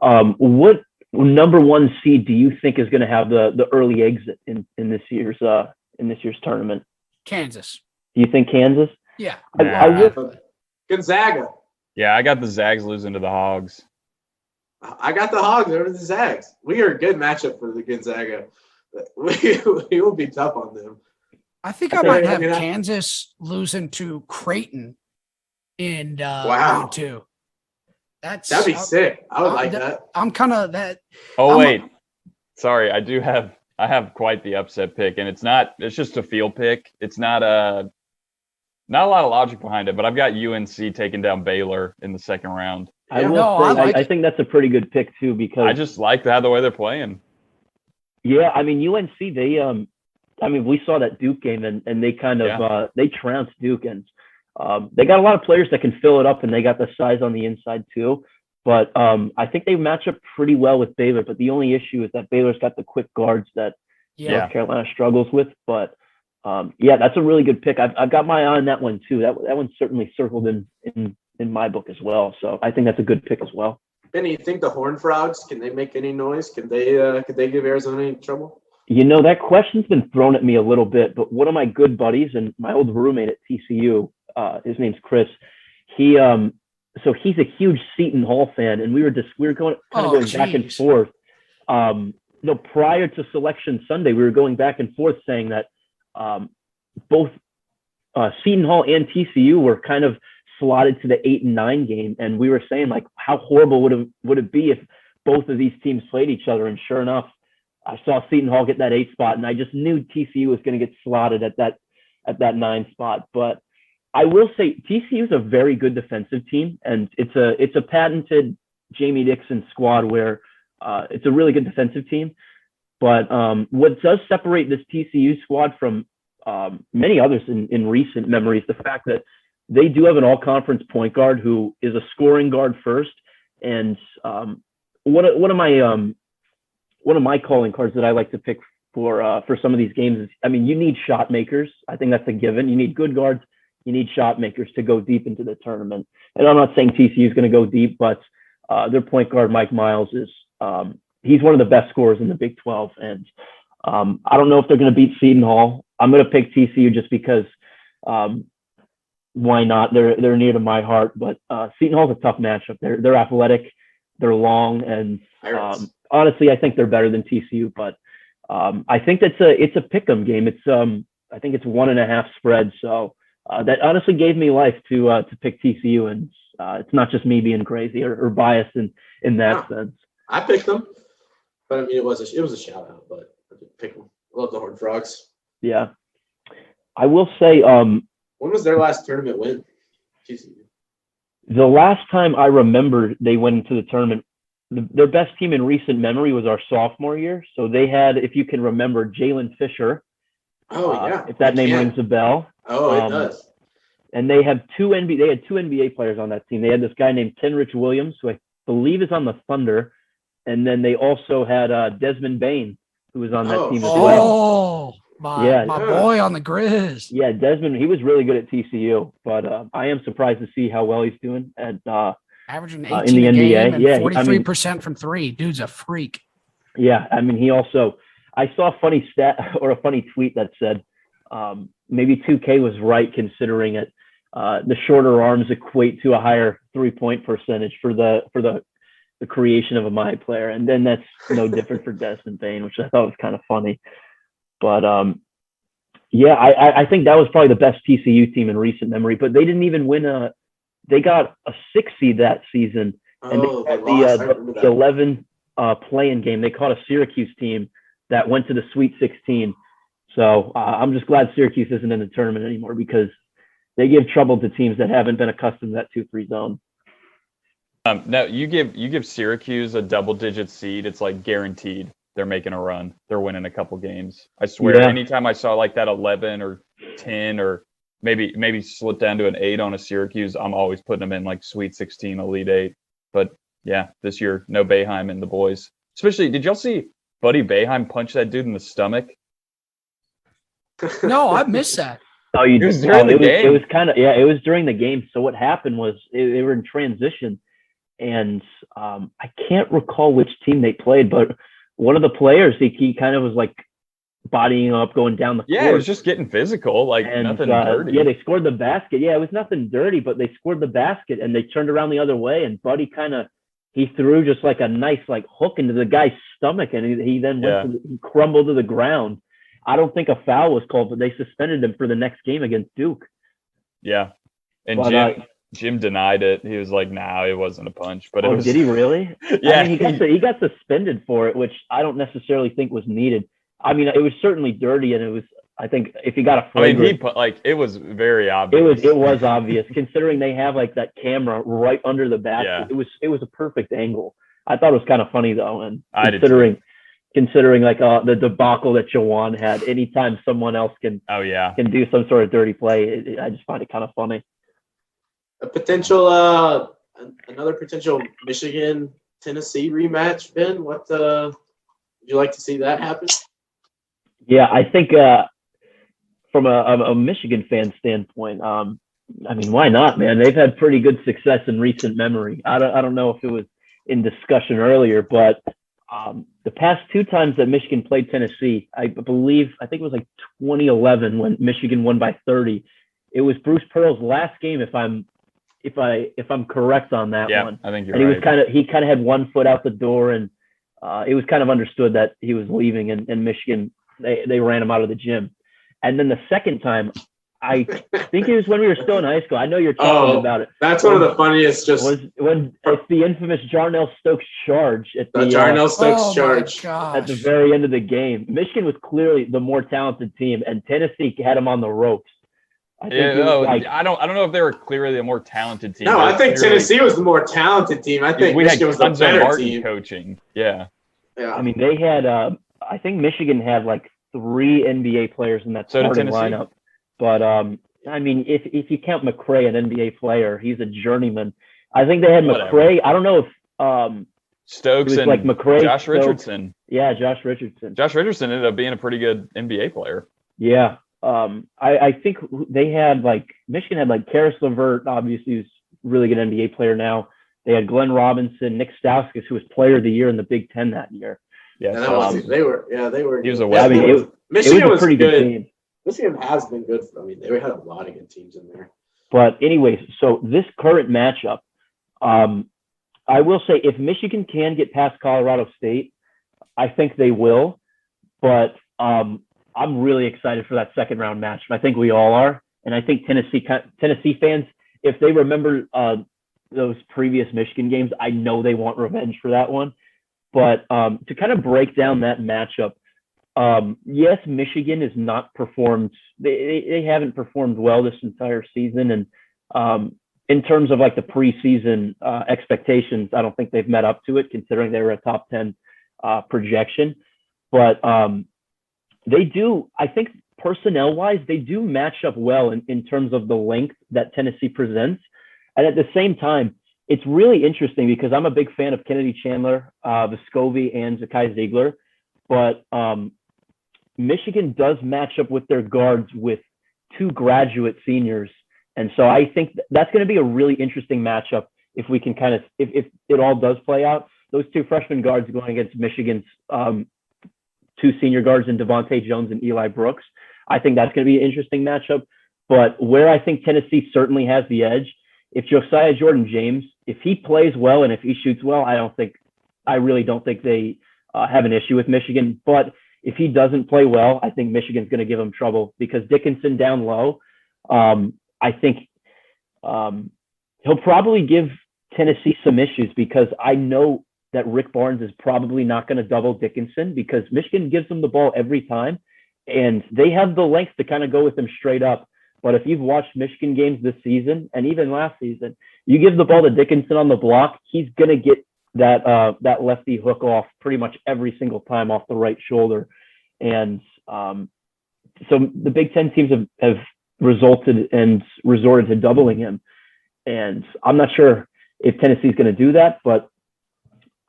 S5: what number 1 seed do you think is going to have the early exit in this year's tournament?
S4: Kansas.
S5: Do you think Kansas?
S4: Yeah.
S2: Gonzaga.
S1: Yeah, I got the Zags losing to the Hogs.
S2: I got the Hogs over the Zags. We are a good matchup for the Gonzaga. We will be tough on them.
S4: I think I might have Kansas losing to Creighton in round 2.
S2: That'd be sick. I would like that.
S4: I'm kind of that.
S1: Oh, wait. Sorry, I have quite the upset pick, and it's just a field pick. It's not a lot of logic behind it, but I've got UNC taking down Baylor in the second round.
S5: I think that's a pretty good pick too, because
S1: I just like the way they're playing.
S5: Yeah, I mean UNC, they we saw that Duke game and they kind of they trounced Duke, and they got a lot of players that can fill it up, and they got the size on the inside too. But I think they match up pretty well with Baylor. But the only issue is that Baylor's got the quick guards that North Carolina struggles with. But that's a really good pick. I've got my eye on that one too. That one's certainly circled in my book as well. So I think that's a good pick as well.
S2: Benny, you think the Horned Frogs, can they make any noise? Could they give Arizona any trouble?
S5: That question's been thrown at me a little bit, but one of my good buddies and my old roommate at TCU, his name's Chris. He's a huge Seton Hall fan, and we were going back and forth. Prior to Selection Sunday, we were going back and forth saying that both Seton Hall and TCU were kind of slotted to the 8 and 9 game, and we were saying how horrible would it be if both of these teams played each other, and sure enough, I saw Seton Hall get that 8 spot, and I just knew TCU was going to get slotted at that 9 spot. But I will say TCU is a very good defensive team, and it's a patented Jamie Dixon squad where it's a really good defensive team. But what does separate this TCU squad from many others in recent memory is the fact that they do have an all-conference point guard who is a scoring guard first. And one of my calling cards that I like to pick for some of these games is, I mean, you need shot makers. I think that's a given. You need good guards. You need shot makers to go deep into the tournament. And I'm not saying TCU is going to go deep, but their point guard, Mike Miles, is he's one of the best scorers in the Big 12. And I don't know if they're going to beat Seton Hall. I'm going to pick TCU just because why not? They're near to my heart. But Seton Hall's a tough matchup. They're athletic, they're long, and honestly, I think they're better than TCU. But I think it's a pick'em game. I think it's 1.5 spread. So that honestly gave me life to pick TCU, and it's not just me being crazy or biased in that sense.
S2: I picked them, but I mean it was a shout out. But I did pick them. I love the Horned Frogs.
S5: Yeah, I will say.
S2: When was their last tournament win? TCU.
S5: The last time I remember they went into the tournament, their best team in recent memory was our sophomore year. So they had, if you can remember, Jalen Fisher.
S2: Oh yeah,
S5: if that name rings a bell.
S2: Oh, it does.
S5: And they had two NBA players on that team. They had this guy named Kenrich Williams, who I believe is on the Thunder, and then they also had Desmond Bain, who was on that team as well.
S4: My boy on the Grizz.
S5: Yeah, Desmond, he was really good at TCU, but I am surprised to see how well he's doing at
S4: averaging 18
S5: in the
S4: a
S5: NBA.
S4: game and 43% from 3. Dude's a freak.
S5: Yeah, I mean, I saw a funny stat or a funny tweet that said maybe 2K was right considering it. The shorter arms equate to a higher 3-point percentage for the creation of a my player, and then that's no different for Desmond Bain, which I thought was kind of funny. But yeah, I think that was probably the best TCU team in recent memory. But they didn't even win they got a 6 seed that season, and they had the 11 play-in game. They caught a Syracuse team that went to the Sweet 16. So I'm just glad Syracuse isn't in the tournament anymore because they give trouble to teams that haven't been accustomed to that 2-3 zone.
S1: Now you give Syracuse a double-digit seed, it's like guaranteed they're making a run. They're winning a couple games. I swear, anytime I saw like that 11 or 10 or maybe slip down to an 8 on a Syracuse, I'm always putting them in like Sweet 16, Elite 8. But yeah, this year, no Boeheim and the boys. Especially, did y'all see Buddy Boeheim punch that dude in the stomach?
S4: No, I missed that.
S5: Oh,
S1: it was during the game.
S5: It was it was during the game. So what happened was they were in transition, and I can't recall which team they played, but one of the players, he kind of was like bodying up, going down the court.
S1: Yeah, it was just getting physical, like nothing dirty.
S5: Yeah, they scored the basket. Yeah, it was nothing dirty, but they scored the basket, and they turned around the other way, and Buddy he threw just like a nice like hook into the guy's stomach, and he then he crumbled to the ground. I don't think a foul was called, but they suspended him for the next game against Duke.
S1: Yeah, and Jim denied it. He was like, "No, it wasn't a punch." But
S5: did he really?
S1: Yeah,
S5: I mean, he got suspended for it, which I don't necessarily think was needed. I mean, it was certainly dirty, and it was. I think if he got a flagrant,
S1: it was very obvious.
S5: It was obvious considering they have like that camera right under the basket. Yeah. It was a perfect angle. I thought it was kind of funny though, and considering like the debacle that Jawan had. Anytime someone else can do some sort of dirty play, I just find it kind of funny.
S2: Another potential Michigan-Tennessee rematch, Ben. What would you like to see that happen?
S5: Yeah, I think from a Michigan fan standpoint, I mean, why not, man? They've had pretty good success in recent memory. I don't know if it was in discussion earlier, but the past 2 times that Michigan played Tennessee, I think it was like 2011 when Michigan won by 30. It was Bruce Pearl's last game, if I'm correct on that one.
S1: I think you're
S5: right.
S1: And
S5: he kind of had one foot out the door, and it was kind of understood that he was leaving, and Michigan they ran him out of the gym. And then the second time, I think it was when we were still in high school. I know you're talking about it.
S2: That's one of the funniest.
S5: Was when it's the infamous Jarnell Stokes charge at the
S2: Jarnell Stokes charge
S5: at the very end of the game. Michigan was clearly the more talented team, and Tennessee had them on the ropes.
S1: I don't know if they were clearly the more talented team.
S2: No, I think Tennessee was the more talented team. I think Michigan was the better team.
S1: Coaching, yeah.
S5: I mean, they had. I think Michigan had like 3 NBA players in that starting lineup. But I mean, if you count McCray, an NBA player, he's a journeyman. I think they had McCray. I don't know if
S1: Stokes and
S5: like McCray,
S1: Josh Richardson.
S5: Yeah, Josh Richardson.
S1: Josh Richardson ended up being a pretty good NBA player.
S5: Yeah. I think they had Michigan had Karis LeVert, obviously who's a really good NBA player now. They had Glenn Robinson, Nick Stauskas, who was Player of the Year in the Big Ten that year.
S1: Yeah,
S2: they were. He was
S5: Michigan was a pretty good team.
S2: Michigan has been good. They had a lot of good teams in there.
S5: But anyways, so this current matchup, I will say if Michigan can get past Colorado State, I think they will. But I'm really excited for that second round match. I think we all are. And I think Tennessee fans, if they remember those previous Michigan games, I know they want revenge for that one. But to kind of break down that matchup, yes, Michigan has not performed. They haven't performed well this entire season. And in terms of the preseason expectations, I don't think they've met up to it, considering they were a top 10 projection. But they do, I think personnel wise, they do match up well in terms of the length that Tennessee presents. And at the same time, it's really interesting because I'm a big fan of Kennedy Chandler, Vescovi, and Zakai Ziegler. But Michigan does match up with their guards with 2 graduate seniors. And so I think that's going to be a really interesting matchup if we can if it all does play out. Those 2 freshman guards going against Michigan's 2 senior guards in Devontae Jones and Eli Brooks. I think that's going to be an interesting matchup. But where I think Tennessee certainly has the edge, if Josiah Jordan-James, if he plays well and if he shoots well, I really don't think they have an issue with Michigan. But if he doesn't play well, I think Michigan's going to give him trouble because Dickinson down low, I think he'll probably give Tennessee some issues because I know that Rick Barnes is probably not going to double Dickinson because Michigan gives them the ball every time and they have the length to kind of go with them straight up. But if you've watched Michigan games this season and even last season, you give the ball to Dickinson on the block, he's going to get that lefty hook off pretty much every single time off the right shoulder. And so the Big Ten teams have resorted to doubling him. And I'm not sure if Tennessee's going to do that, but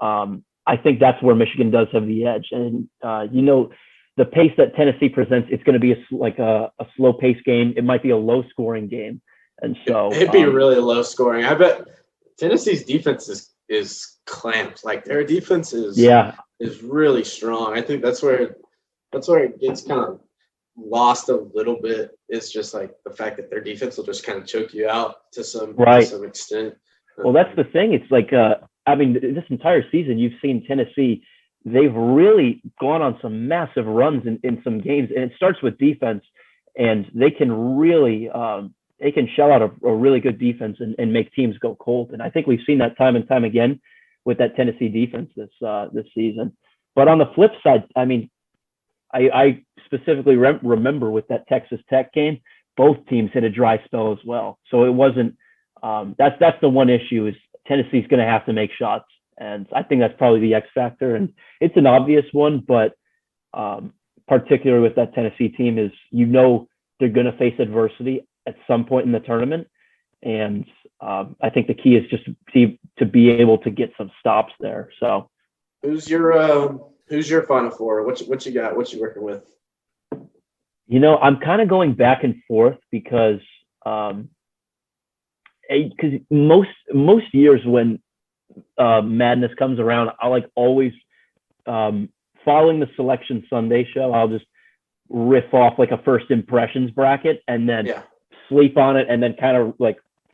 S5: I think that's where Michigan does have the edge. And, the pace that Tennessee presents, it's going to be a slow pace game. It might be a low scoring game. And so
S2: it'd be really low scoring. I bet Tennessee's defense is clamped. Their defense is really strong. I think that's where it gets kind of lost a little bit. It's just the fact that their defense will just kind of choke you out to some extent.
S5: Well, that's the thing. It's this entire season you've seen Tennessee. They've really gone on some massive runs in some games, and it starts with defense. And they can really shell out a really good defense and make teams go cold. And I think we've seen that time and time again with that Tennessee defense this season. But on the flip side, I specifically remember with that Texas Tech game, both teams hit a dry spell as well. So it wasn't. That's the one issue is Tennessee's going to have to make shots. And I think that's probably the X factor. And it's an obvious one, but particularly with that Tennessee team is, they're going to face adversity at some point in the tournament. And I think the key is just to be able to get some stops there. So
S2: who's your Final Four? What you got? What you working with?
S5: I'm kind of going back and forth because most years when madness comes around, I always following the Selection Sunday show, I'll just riff off a first impressions bracket and then sleep on it and then kind of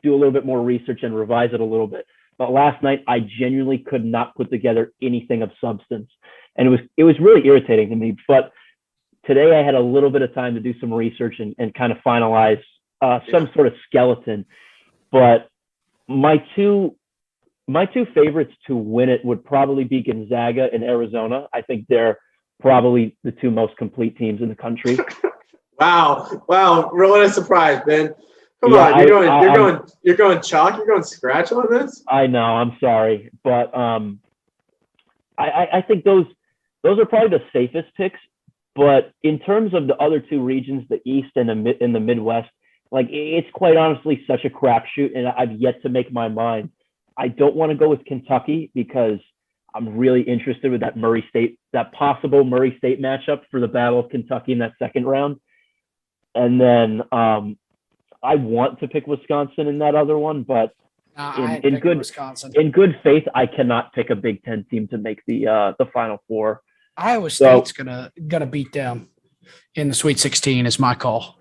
S5: do a little bit more research and revise it a little bit. But last night I genuinely could not put together anything of substance, and it was really irritating to me. But today I had a little bit of time to do some research and kind of finalize some sort of skeleton. But my two favorites to win it would probably be Gonzaga and Arizona. I think they're probably the two most complete teams in the country.
S2: Wow. What a surprise, Ben. Come
S5: Yeah,
S2: on, you're going chalk, you're going scratch on this?
S5: I know, I'm sorry. But I think those are probably the safest picks. But in terms of the other two regions, the East and the Midwest, like, it's quite honestly such a crapshoot, and I've yet to make my mind. I don't want to go with Kentucky because I'm really interested with that possible Murray State matchup for the Battle of Kentucky in that second round. And then I want to pick Wisconsin in that other one, but in good faith, I cannot pick a Big Ten team to make the Final Four.
S4: Iowa State's gonna beat them in the Sweet 16 is my call.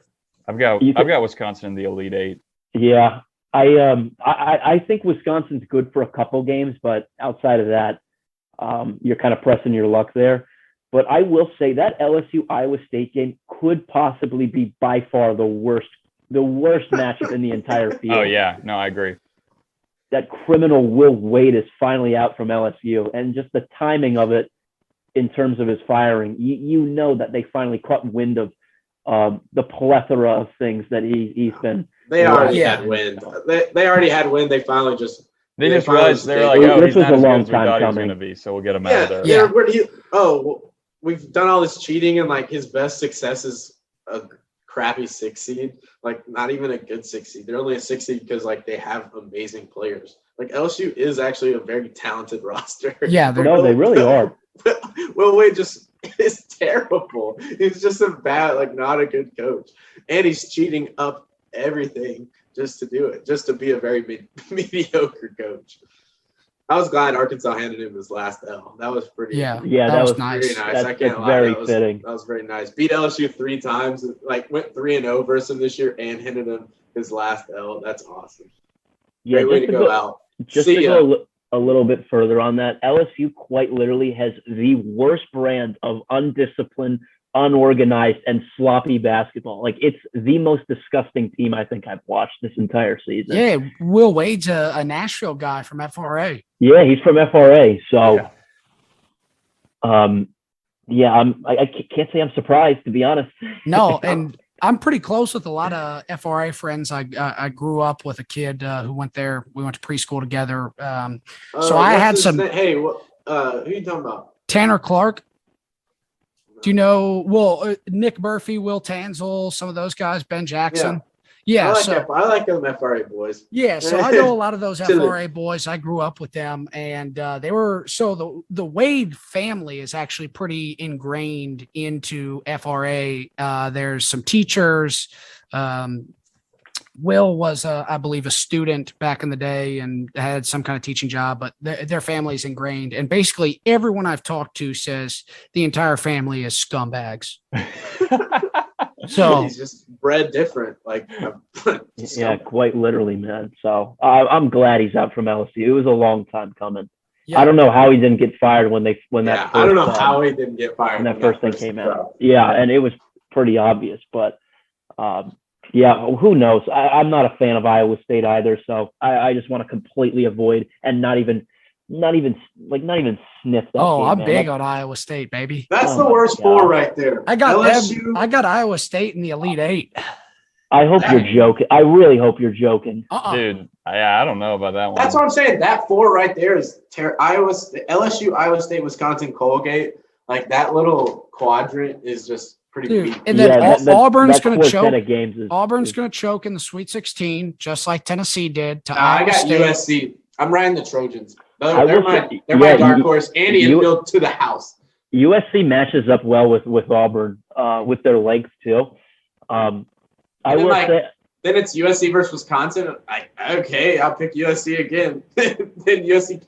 S1: I've got Wisconsin in the Elite Eight.
S5: Yeah, I think Wisconsin's good for a couple games, but outside of that, you're kind of pressing your luck there. But I will say that LSU Iowa State game could possibly be by far the worst matchup in the entire field.
S1: Oh yeah, no, I agree.
S5: That criminal Will Wade is finally out from LSU, and just the timing of it in terms of his firing, you know that they finally caught wind of the plethora of things that he's been.
S2: They already had wind. They already had wind. They finally just.
S1: They just realized they were like, oh,
S5: this
S1: he's
S5: was
S1: not
S5: a
S1: as
S5: long
S1: good as we thought
S5: time
S1: he was
S5: coming.
S1: going to be, so we'll get him out of there.
S2: Yeah. We've done all this cheating, and like his best success is a crappy 6 seed. Like, not even a good 6 seed. They're only a 6 seed because like they have amazing players. Like, LSU is actually a very talented roster.
S4: Yeah,
S5: they really are.
S2: Will Wade just is terrible. He's just not a good coach, and he's cheating up everything just to do it, just to be a very mediocre coach. I was glad Arkansas handed him his last L. That was pretty.
S5: Yeah, that was
S4: nice.
S2: Very nice. I can't lie.
S5: Very fitting.
S2: That was very nice. Beat LSU 3 times. Like, went 3-0 versus him this year and handed him his last L. That's awesome.
S5: Yeah,
S2: great way to go out.
S5: Just to go a little bit further on that, LSU quite literally has the worst brand of undisciplined, unorganized, and sloppy basketball. Like, it's the most disgusting team I think I've watched this entire season.
S4: Yeah, Will Wade's a Nashville guy from FRA.
S5: Yeah, he's from FRA. So, I can't say I'm surprised, to be honest.
S4: No, and I'm pretty close with a lot of FRA friends. I grew up with a kid who went there. We went to preschool together. So I had some.
S2: Hey, who are you talking about?
S4: Tanner Clark. Do you know? Nick Murphy, Will Tanzel, some of those guys, Ben Jackson. Yeah,
S2: I like them FRA boys.
S4: Yeah, so I know a lot of those FRA boys. I grew up with them, and they were the Wade family is actually pretty ingrained into FRA. There's some teachers. Will was, I believe, a student back in the day and had some kind of teaching job, but their family's ingrained. And basically, everyone I've talked to says the entire family is scumbags. So
S2: he's just bred different, like
S5: yeah, quite literally, man. So I'm glad he's out from LSU. It was a long time coming. Yeah. I don't know how he didn't get fired when that.
S2: I don't know how he didn't get fired
S5: when that first thing came out. Yeah, and it was pretty obvious. But who knows? I'm not a fan of Iowa State either. So I just want to completely avoid and not even sniff that.
S4: I'm big on Iowa State, baby.
S2: That's the worst 4 right there.
S4: I got LSU. I got Iowa State in the Elite 8.
S5: I hope you're joking. I really hope you're joking.
S1: Dude, I don't know about that one.
S2: That's what I'm saying. That 4 right there is LSU, Iowa State, Wisconsin, Colgate. Like, that little quadrant is just pretty weak.
S4: And then Auburn's going to choke. Auburn's going to choke in the Sweet 16, just like Tennessee did to Iowa State.
S2: I got USC. I'm riding the Trojans. They're my dark horse. Andy is built to the house.
S5: USC matches up well with Auburn, with their length too. Then
S2: it's USC versus Wisconsin. Okay, I'll pick USC again. Then USC,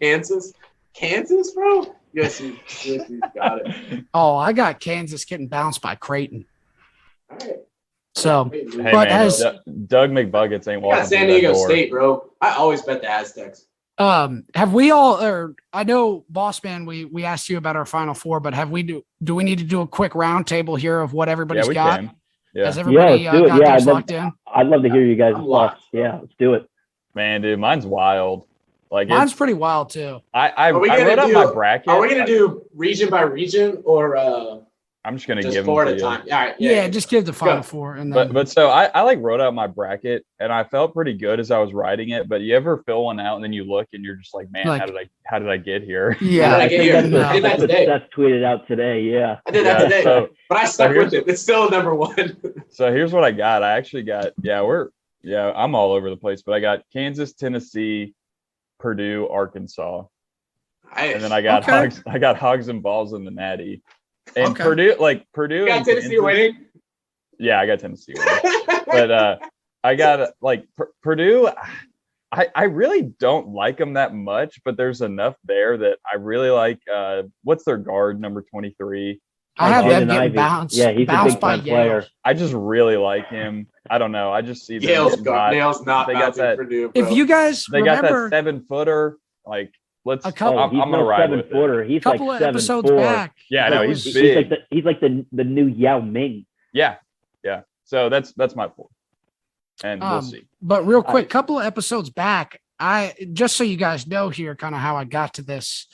S2: Kansas, bro. USC's got it.
S4: Oh, I got Kansas getting bounced by Creighton.
S2: All right.
S4: So,
S1: hey, Doug McBuckets ain't walking.
S2: I got San Diego State, bro. I always bet the Aztecs.
S4: Have we all, or I know, Boss Man, we asked you about our Final Four, but do we need to do a quick roundtable here of what everybody's got?
S1: Can. Yeah.
S4: Has everybody
S5: let's do it.
S4: got theirs locked in?
S5: I'd love to hear you guys'
S2: I'm
S5: thoughts.
S2: locked.
S5: Yeah, let's do it.
S1: Man, dude, mine's wild. Like
S4: Mine's pretty wild too.
S1: I wrote out my bracket.
S2: Are we gonna do region by region or
S1: I'm just gonna
S2: just
S1: give
S2: four
S1: them
S2: at a
S1: to you.
S2: time? All right.
S4: Yeah, just give the Final Four, and then
S1: But so I like wrote out my bracket and I felt pretty good as I was writing it. But you ever fill one out and then you look and you're just like, man,
S4: Like-
S1: how did I get here?
S4: yeah,
S2: I get here.
S4: no.
S2: I did that today.
S5: That's tweeted out today. Yeah.
S2: I did that
S1: Yeah,
S2: today,
S1: so-
S2: but I stuck
S1: here's-
S2: with it. It's still number one.
S1: So here's what I got. I actually got I'm all over the place, but I got Kansas, Tennessee, Purdue, Arkansas. And then I got
S4: Okay.
S1: Hogs and Balls in the Natty. And
S4: Okay.
S1: Purdue
S2: You got
S1: and
S2: Tennessee
S1: Kansas-
S2: winning.
S1: Yeah, I got Tennessee winning. But I got Purdue. I really don't like them that much, but there's enough there that I really like. What's their guard, number 23?
S4: I have them
S5: Jaden
S4: getting
S5: Ivey.
S4: bounced.
S5: Yeah, he's a
S4: bounced
S5: big
S4: by
S5: time
S4: Yale.
S5: player.
S1: I just really like him. I don't know. I just see them
S2: Yale's
S1: not-
S2: not
S1: they got
S2: bouncing
S1: that-
S2: Purdue, bro.
S4: If you guys
S1: They got that
S4: remember
S1: 7-footer. Like, let's.
S4: A couple-
S1: I'm
S5: he's
S1: gonna
S5: no
S1: ride with it.
S5: 7-footer. He's
S4: a couple
S5: like
S4: of episodes
S5: 7'4".
S4: back,
S1: Yeah, I know
S4: it
S1: he's
S4: was-
S1: big.
S5: He's like the new Yao Ming.
S1: Yeah. So that's my 4, and we'll
S4: Um,
S1: see.
S4: But real quick, couple of episodes back, just so you guys know here, kind of how I got to this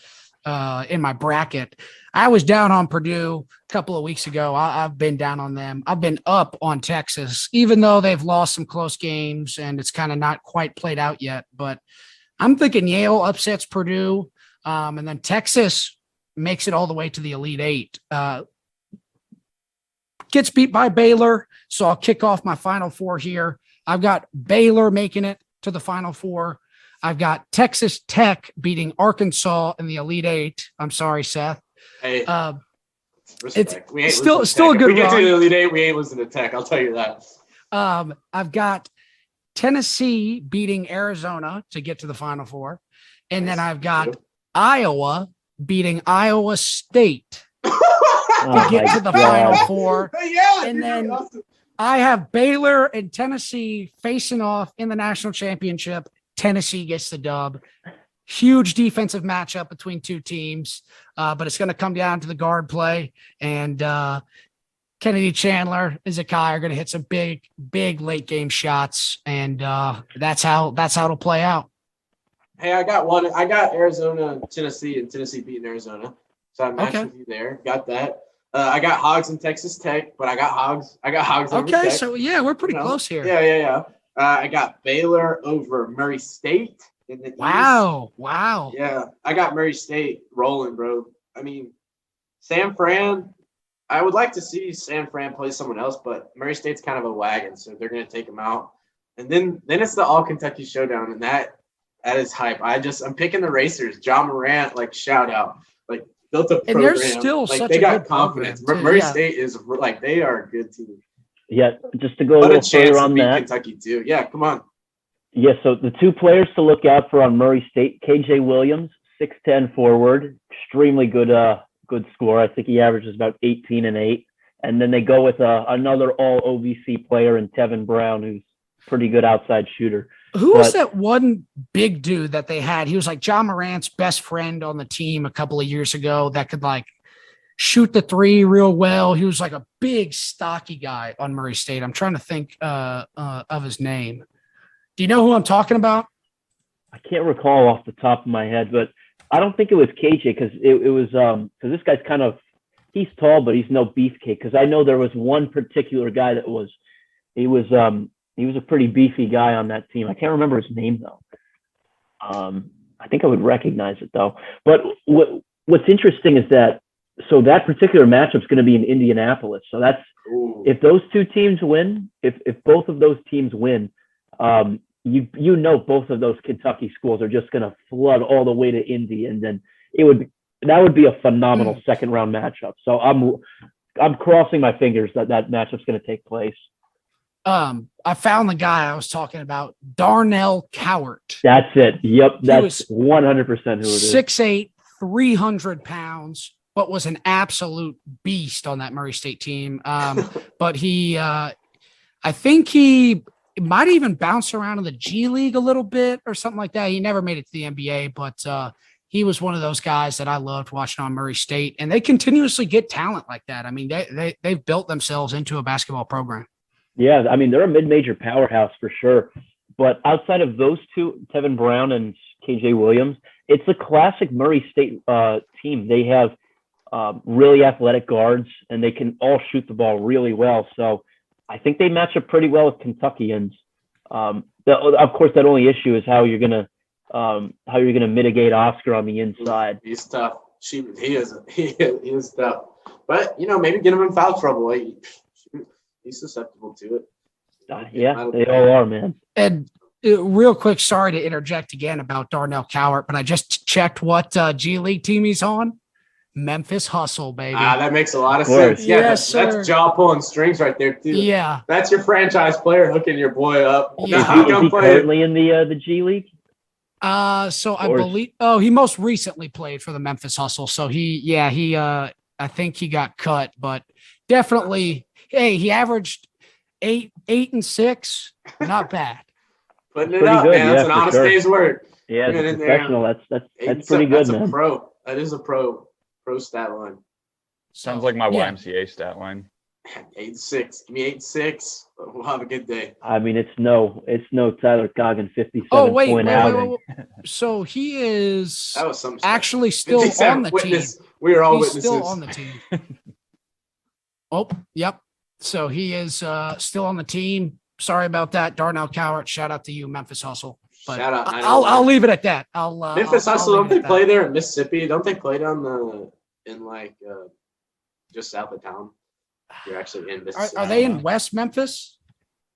S4: in my bracket. I was down on Purdue a couple of weeks ago. I've been down on them. I've been up on Texas, even though they've lost some close games and it's kind of not quite played out yet. But I'm thinking Yale upsets Purdue, and then Texas makes it all the way to the Elite Eight. Gets beat by Baylor, so I'll kick off my Final Four here. I've got Baylor making it to the Final Four. I've got Texas Tech beating Arkansas in the Elite Eight. I'm sorry, Seth.
S2: Hey,
S4: it's
S2: respect. We ain't
S4: still-
S2: losing to
S4: still a
S2: Tech.
S4: good
S2: If we get to
S4: run.
S2: the Elite Eight, we ain't losing to Tech. I'll tell you that.
S4: I've got Tennessee beating Arizona to get to the Final Four. And then I've got Iowa beating Iowa State to get to the Final Four.
S2: Yeah,
S4: And
S2: you're
S4: then-
S2: awesome.
S4: I have Baylor and Tennessee facing off in the national championship. Tennessee gets the dub. Huge defensive matchup between two teams, but it's going to come down to the guard play. And Kennedy Chandler, Izakai are going to hit some big late game shots, and that's how it'll play out.
S2: Hey, I got one. I got Arizona, Tennessee, and Tennessee beating Arizona. So I matched
S4: Okay.
S2: with you there. Got that. I got Hogs and Texas Tech, but I got Hogs. over
S4: Okay,
S2: Tech.
S4: so yeah, we're pretty
S2: You know?
S4: close here.
S2: Yeah. I got Baylor over Murray State in the East.
S4: Wow.
S2: Yeah, I got Murray State rolling, bro. I mean, San Fran. I would like to see San Fran play someone else, but Murray State's kind of a wagon, so they're going to take them out. And then it's the All Kentucky Showdown, and that is hype. I'm picking the Racers. John Morant, like shout out, like built a
S4: And
S2: program.
S4: they're still
S2: like
S4: such
S2: they
S4: a
S2: got
S4: good
S2: confidence.
S4: program, too,
S2: Murray
S4: yeah.
S2: State is like they are a good team.
S5: Yeah, just to go a
S2: What a
S5: little
S2: chance
S5: further
S2: to
S5: on
S2: beat
S5: that.
S2: Kentucky too. Yeah, come on.
S5: Yeah, so the two players to look out for on Murray State, KJ Williams, 6'10" forward, extremely good score. I think he averages about 18 and 8. And then they go with another all OVC player in Tevin Brown, who's pretty good outside shooter.
S4: Who was that one big dude that they had? He was like John Morant's best friend on the team a couple of years ago that could like shoot the three real well. He was like a big, stocky guy on Murray State. I'm trying to think of his name. Do you know who I'm talking about?
S5: I can't recall off the top of my head, but I don't think it was KJ because it was because this guy's kind of, he's tall, but he's no beefcake. Because I know there was one particular guy that he was a pretty beefy guy on that team. I can't remember his name though. I think I would recognize it though. But what's interesting is that that particular matchup is going to be in Indianapolis. So that's if those two teams win, if both of those teams win, you know both of those Kentucky schools are just going to flood all the way to Indy, and then that would be a phenomenal second round matchup. So I'm crossing my fingers that matchup's going to take place.
S4: I found the guy I was talking about, Darnell Cowart.
S5: That's it. Yep, that's 100% who it is.
S4: 6'8", 300 pounds, but was an absolute beast on that Murray State team. But I think he it might even bounce around in the G League a little bit or something like that. He never made it to the NBA, but he was one of those guys that I loved watching on Murray State, and they continuously get talent like that. I mean, they've built themselves into a basketball program.
S5: Yeah, I mean, they're a mid-major powerhouse for sure. But outside of those two, Tevin Brown and KJ Williams, it's a classic Murray State team. They have really athletic guards, and they can all shoot the ball really well. So I think they match up pretty well with Kentucky. And of course, that only issue is how you're gonna mitigate Oscar on the inside.
S2: He's tough. He is tough. But maybe get him in foul trouble. He's susceptible to it.
S5: Yeah, they all are, man.
S4: And real quick, sorry to interject again about Darnell Cowart, but I just checked what G League team he's on. Memphis Hustle, baby.
S2: That makes a lot of sense. Yeah,
S4: yes,
S2: that's jaw pulling strings right there too.
S4: Yeah,
S2: that's your franchise player hooking your boy up.
S5: Yeah. Is he currently in the G League?
S4: So I believe. Oh, he most recently played for the Memphis Hustle. So I think he got cut, but definitely. Hey, he averaged 8 and 6. Not bad.
S2: Putting it up, good. Man. That's an honest day's work.
S5: Yeah, as a professional, that's pretty good, man.
S2: That's a pro. That is a pro stat line.
S1: Sounds like my YMCA stat line.
S2: 8-6. Give me 8-6. We'll have a good day.
S5: I mean, it's no Tyler Coggin 57
S4: point
S5: outing.
S4: So he is
S2: that was some
S4: actually still on the team.
S2: We are all
S4: He's
S2: witnesses.
S4: Still on the team. Oh, yep. So he is still on the team. Sorry about that, Darnell Cowart. Shout out to you, Memphis Hustle. But
S2: shout out.
S4: I'll leave it at that.
S2: Memphis Hustle. Don't they play there in Mississippi? Don't they play down just south of town? You're actually in Mississippi.
S4: Are they in West Memphis?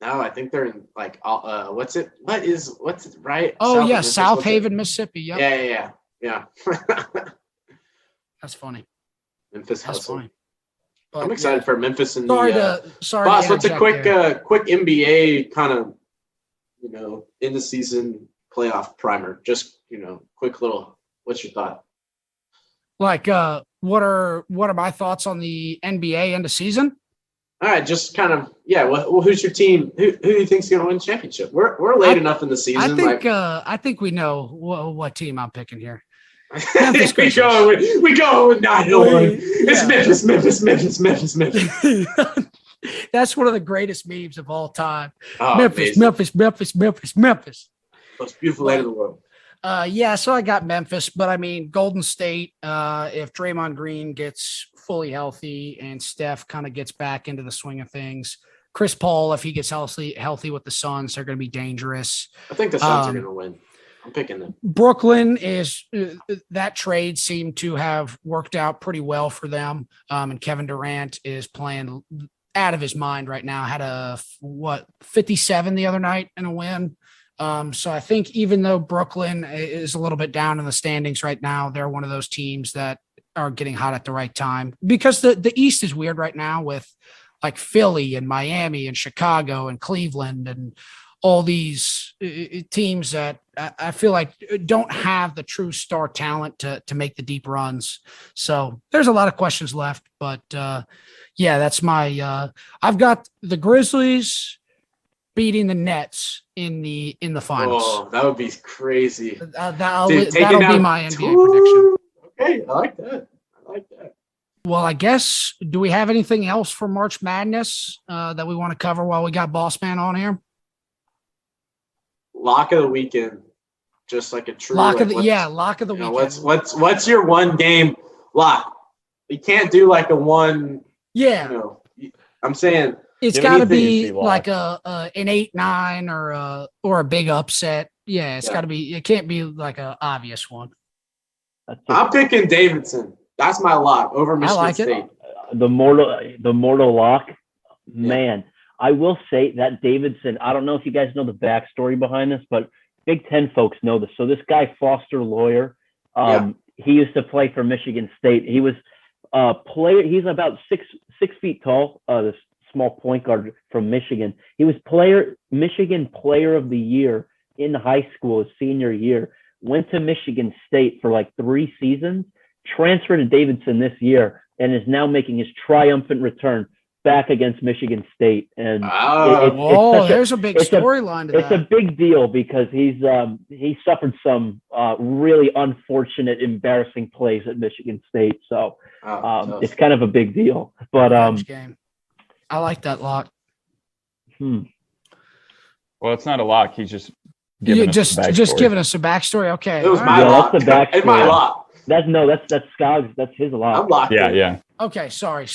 S2: No, I think they're in what's it right?
S4: Oh yeah, South Haven, Mississippi. Yep.
S2: Yeah.
S4: That's funny.
S2: Memphis Hustle.
S4: Funny.
S2: But, I'm excited for Memphis and
S4: sorry.
S2: Boss, what's a quick NBA kind of in the season playoff primer? Just quick little. What's your thought?
S4: Like what are my thoughts on the NBA end of season?
S2: All right, just kind of who's your team? Who do you think's going to win the championship? We're late enough in the season.
S4: I think we know what team I'm picking here.
S2: we go with 9-1. It's Memphis.
S4: That's one of the greatest memes of all time.
S2: Oh,
S4: Memphis.
S2: Most beautiful land in the world.
S4: So I got Memphis, but I mean Golden State. If Draymond Green gets fully healthy and Steph kind of gets back into the swing of things, Chris Paul, if he gets healthy with the Suns, they're going to be dangerous.
S2: I think the Suns are going to win. I'm picking them.
S4: Brooklyn is that trade seemed to have worked out pretty well for them. And Kevin Durant is playing out of his mind right now. Had a 57 the other night in a win. So I think even though Brooklyn is a little bit down in the standings right now, they're one of those teams that are getting hot at the right time because the East is weird right now with like Philly and Miami and Chicago and Cleveland and all these teams that I feel like don't have the true star talent to make the deep runs. So there's a lot of questions left, but that's my I've got the Grizzlies beating the Nets in the finals.
S2: Oh, that would be crazy.
S4: That'll be my NBA prediction.
S2: Okay, I like that.
S4: Well, I guess, do we have anything else for March Madness that we want to cover while we got Boss Man on here?
S2: Lock of the weekend, just like a true
S4: lock of the weekend.
S2: What's your one game lock? You can't do like a one.
S4: Yeah,
S2: I'm saying
S4: it's got to be like an 8-9 or a big upset. Yeah, it's got to be. It can't be like an obvious one.
S2: I'm picking Davidson. That's my lock over Michigan State.
S5: The mortal lock, man. I will say that Davidson, I don't know if you guys know the backstory behind this, but Big Ten folks know this. So this guy, Foster Lawyer, he used to play for Michigan State. He was he's about six feet tall, this small point guard from Michigan. He was Michigan Player of the Year in high school his senior year, went to Michigan State for like 3 seasons, transferred to Davidson this year, and is now making his triumphant return back against Michigan State, and
S4: there's a big storyline to
S5: that. It's a big deal because he suffered some really unfortunate, embarrassing plays at Michigan State, so it's kind of a big deal. But
S4: game. I like that lock.
S1: Well, it's not a lock. He's just
S4: giving us a backstory. Okay,
S2: it was my lock.
S5: That's the backstory.
S2: It's my lock.
S5: That's Scogg's. That's his lock.
S2: I'm locked.
S1: Yeah.
S4: Okay, sorry,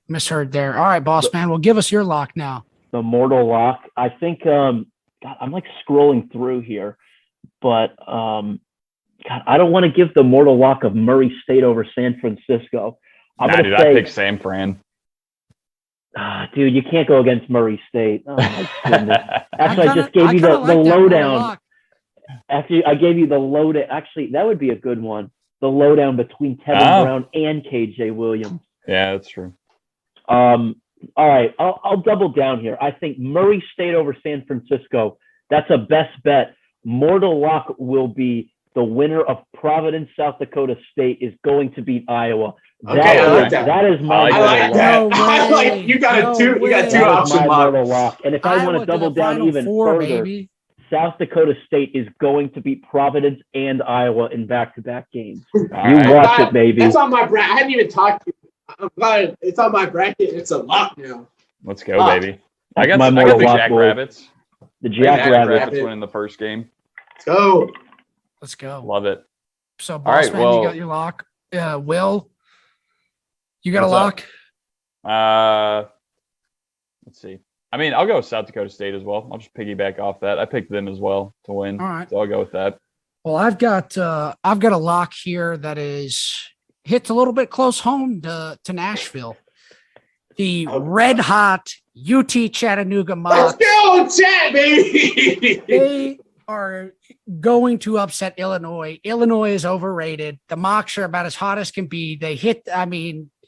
S4: misheard there. All right, boss man. Well, give us your lock now.
S5: The mortal lock. I think. God, I'm like scrolling through here, but God, I don't want to give the mortal lock of Murray State over San Francisco.
S1: I picked San Fran.
S5: Dude, you can't go against Murray State. Oh my goodness. Actually, I just gave you the lowdown. Actually, I gave you the lowdown. Actually, that would be a good one. The lowdown between Tevin Brown and KJ Williams.
S1: Yeah, that's true.
S5: All right, I'll double down here. I think Murray State over San Francisco. That's a best bet. Mortal lock will be the winner of Providence, South Dakota State is going to beat Iowa.
S2: Okay, I like that.
S5: That is my
S2: I like that. I like you got two option
S5: lock. And if I want to double down even further, baby. South Dakota State is going to beat Providence and Iowa in back-to-back games. Watch it, baby.
S2: That's on my bracket. I hadn't even talked to you. I'm glad it's on my bracket. It's a lock now.
S1: Let's go, baby. I got the Jackrabbits.
S5: The Jackrabbits
S1: winning the first game.
S2: Let's
S4: go.
S1: Love it.
S4: So, boss man, you got your lock. Will, you got a lock?
S1: Let's see. I mean, I'll go with South Dakota State as well. I'll just piggyback off that. I picked them as well to win.
S4: All right.
S1: So I'll go with that.
S4: Well, I've got a lock here that hits a little bit close home to Nashville. The red hot UT Chattanooga Mocs.
S2: Let's go, Chat, baby.
S4: They are going to upset Illinois. Illinois is overrated. The Mocs are about as hot as can be. They hit,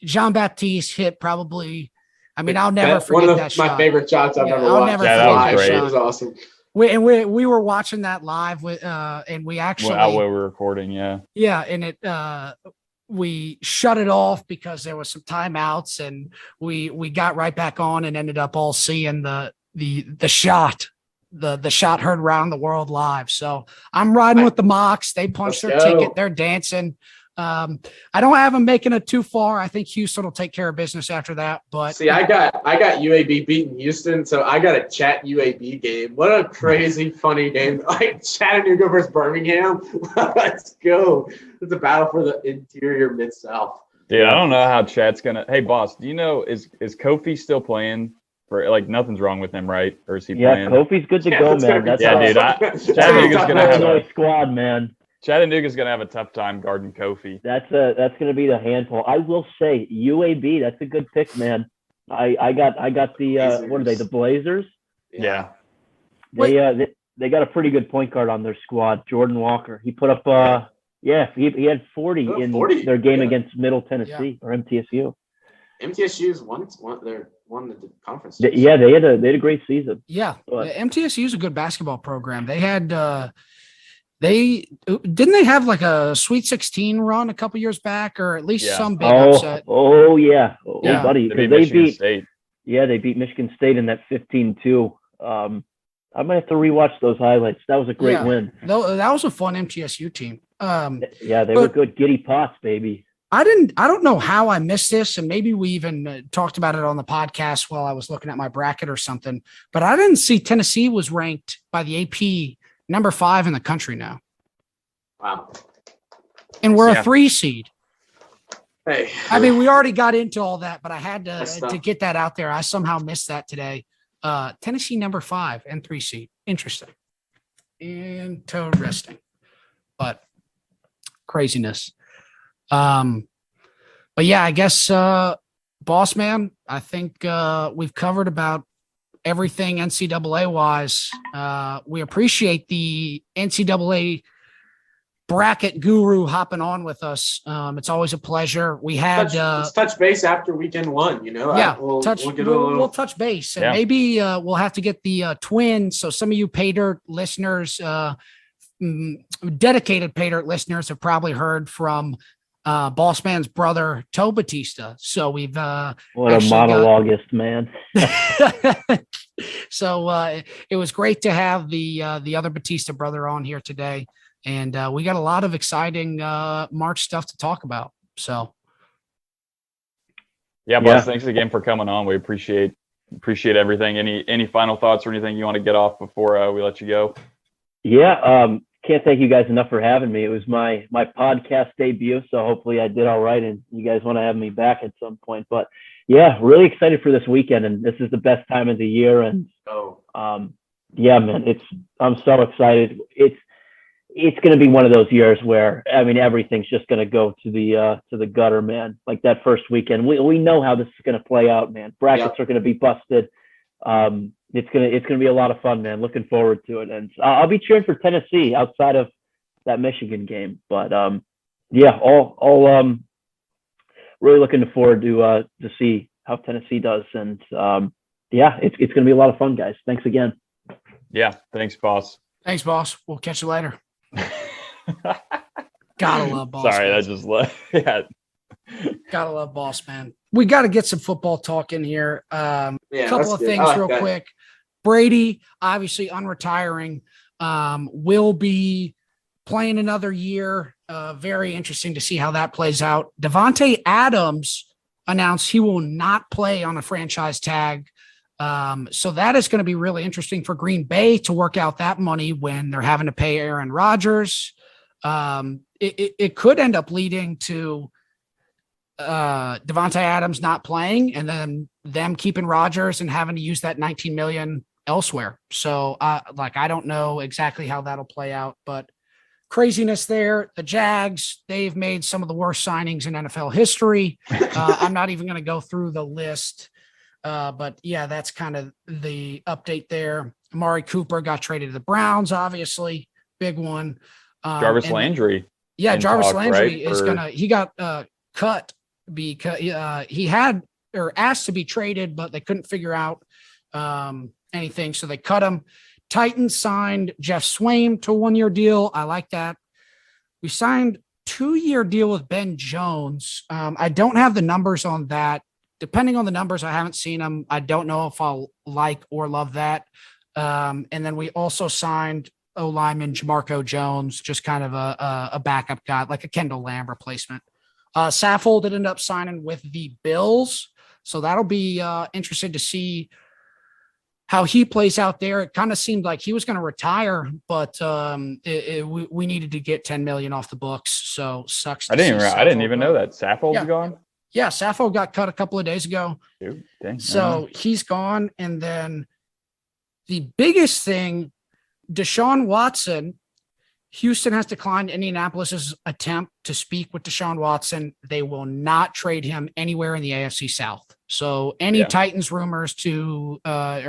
S4: Jean Baptiste hit probably. I'll never forget that shot.
S2: One of my favorite shots I've ever watched.
S1: I'll never forget that shot.
S2: It was awesome.
S4: We were watching that live and we actually
S1: while we were recording, yeah, and
S4: we shut it off because there was some timeouts, and we got right back on and ended up all seeing the shot, the shot heard around the world live. So I'm riding with the Mocs. They punched their ticket. They're dancing. I don't have them making it too far. I think Houston will take care of business after that. But
S2: see, I got UAB beating Houston, so I got a Chat UAB game. What a crazy, funny game! Like Chattanooga versus Birmingham. Let's go! It's a battle for the interior Mid-South.
S1: Dude, I don't know how Chat's gonna. Hey, boss, do you know is Kofi still playing? For nothing's wrong with him, right? Or is he playing?
S5: Yeah, Kofi's good to go, man.
S1: Dude. Chattanooga's gonna have
S5: a squad, man.
S1: Chattanooga's going to have a tough time guarding Kofi.
S5: That's going to be the handful. I will say UAB. That's a good pick, man. I got the what are they? The Blazers.
S1: Yeah.
S5: They got a pretty good point guard on their squad. Jordan Walker. He put up he had 40 in their game against Middle Tennessee or MTSU.
S2: MTSU's won the conference.
S5: They had a great season.
S4: Yeah, MTSU is a good basketball program. They had. They have like a Sweet 16 run a couple years back, or at least some big upset.
S5: Buddy,
S1: they beat State.
S5: Yeah, they beat Michigan State in that 15-2. I might have to rewatch those highlights. That was a great win.
S4: That was a fun MTSU team.
S5: They were good. Giddy Potts, baby.
S4: I don't know how I missed this, and maybe we even talked about it on the podcast while I was looking at my bracket or something. But I didn't see Tennessee was ranked by the AP number 5 in the country now.
S2: Wow.
S4: And we're a 3 seed.
S2: Hey.
S4: We already got into all that, but I had to get that out there. I somehow missed that today. Tennessee number 5 and 3 seed. Interesting. But craziness. But yeah, I guess boss man, I think we've covered about everything NCAA wise. We appreciate the NCAA bracket guru hopping on with us. It's always a pleasure. We had
S2: let's touch base after weekend 1.
S4: We'll touch base, and maybe we'll have to get the twin. So some of you Pay Dirt listeners, dedicated Pay Dirt listeners, have probably heard from Boss Man's brother, Toe Bautista. So we've
S5: what a monologuist, man.
S4: So it was great to have the other Bautista brother on here today. And we got a lot of exciting March stuff to talk about. So
S1: yeah, boss, thanks again for coming on. We appreciate everything. Any final thoughts or anything you want to get off before we let you go?
S5: Yeah, can't thank you guys enough for having me. It was my podcast debut, so hopefully I did all right, and you guys want to have me back at some point. But yeah, really excited for this weekend, and this is the best time of the year. And yeah, man, I'm so excited. It's going to be one of those years where, I mean, everything's just going to go to the gutter, man. Like that first weekend, we know how this is going to play out, man. Brackets are going to be busted. It's gonna be a lot of fun, man. Looking forward to it, and I'll be cheering for Tennessee outside of that Michigan game. But yeah, all really looking forward to see how Tennessee does, and yeah, it's gonna be a lot of fun, guys. Thanks again.
S1: Yeah, thanks, boss.
S4: Thanks, boss. We'll catch you later. Gotta love boss.
S1: Sorry,
S4: man.
S1: I just left. Yeah.
S4: Gotta love boss, man. We got to get some football talk in here. A couple of things real quick. Brady, obviously unretiring, will be playing another year. Very interesting to see how that plays out. Davante Adams announced he will not play on a franchise tag. So that is going to be really interesting for Green Bay to work out that money when they're having to pay Aaron Rodgers. It could end up leading to Davante Adams not playing and then them keeping Rodgers and having to use that $19 million elsewhere. So I don't know exactly how that'll play out, but craziness there. The Jags, they've made some of the worst signings in NFL history. I'm not even going to go through the list. But yeah, that's kind of the update there. Amari Cooper got traded to the Browns, obviously big one.
S1: Jarvis Landry.
S4: Yeah. Jarvis Landry he got cut because he had or asked to be traded, but they couldn't figure out anything. So they cut him. Titans signed Jeff Swaim to a 1-year deal. I like that. We signed 2-year deal with Ben Jones. I don't have the numbers on that. Depending on the numbers, I haven't seen them. I don't know if I'll like or love that. And then we also signed O-lineman Jamarco Jones, just kind of a backup guy, like a Kendall Lamb replacement. Saffold ended up signing with the Bills. So that'll be interesting to see how he plays out there. It kind of seemed like he was going to retire, but we needed to get $10 million off the books. So sucks.
S1: I didn't even know that Saffold's gone.
S4: Yeah, Saffold got cut a couple of days ago.
S1: Dude, dang,
S4: so he's gone. And then the biggest thing, Deshaun Watson, Houston has declined Indianapolis's attempt to speak with Deshaun Watson. They will not trade him anywhere in the AFC South. So any Titans rumors or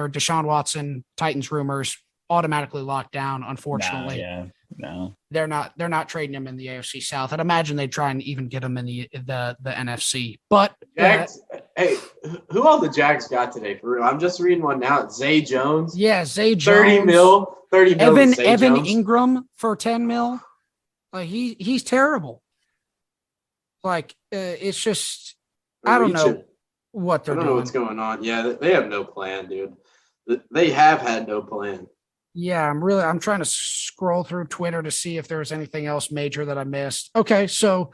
S4: Deshaun Watson Titans rumors automatically locked down, unfortunately.
S1: No.
S4: They're not trading him in the AFC South. I'd imagine they'd try and even get him in the NFC. But
S2: Jags, hey, who all the Jags got today for real? I'm just reading one now. It's Zay Jones.
S4: Yeah, Zay Jones.
S2: 30 mil.
S4: Evan
S2: Jones.
S4: Ingram for 10 mil. Like he's terrible. Like it's just I don't know what they're doing. I don't know
S2: what's going on. Yeah, they have no plan, dude. They have had no plan.
S4: Yeah, I'm trying to scroll through Twitter to see if there's anything else major that I missed. Okay, so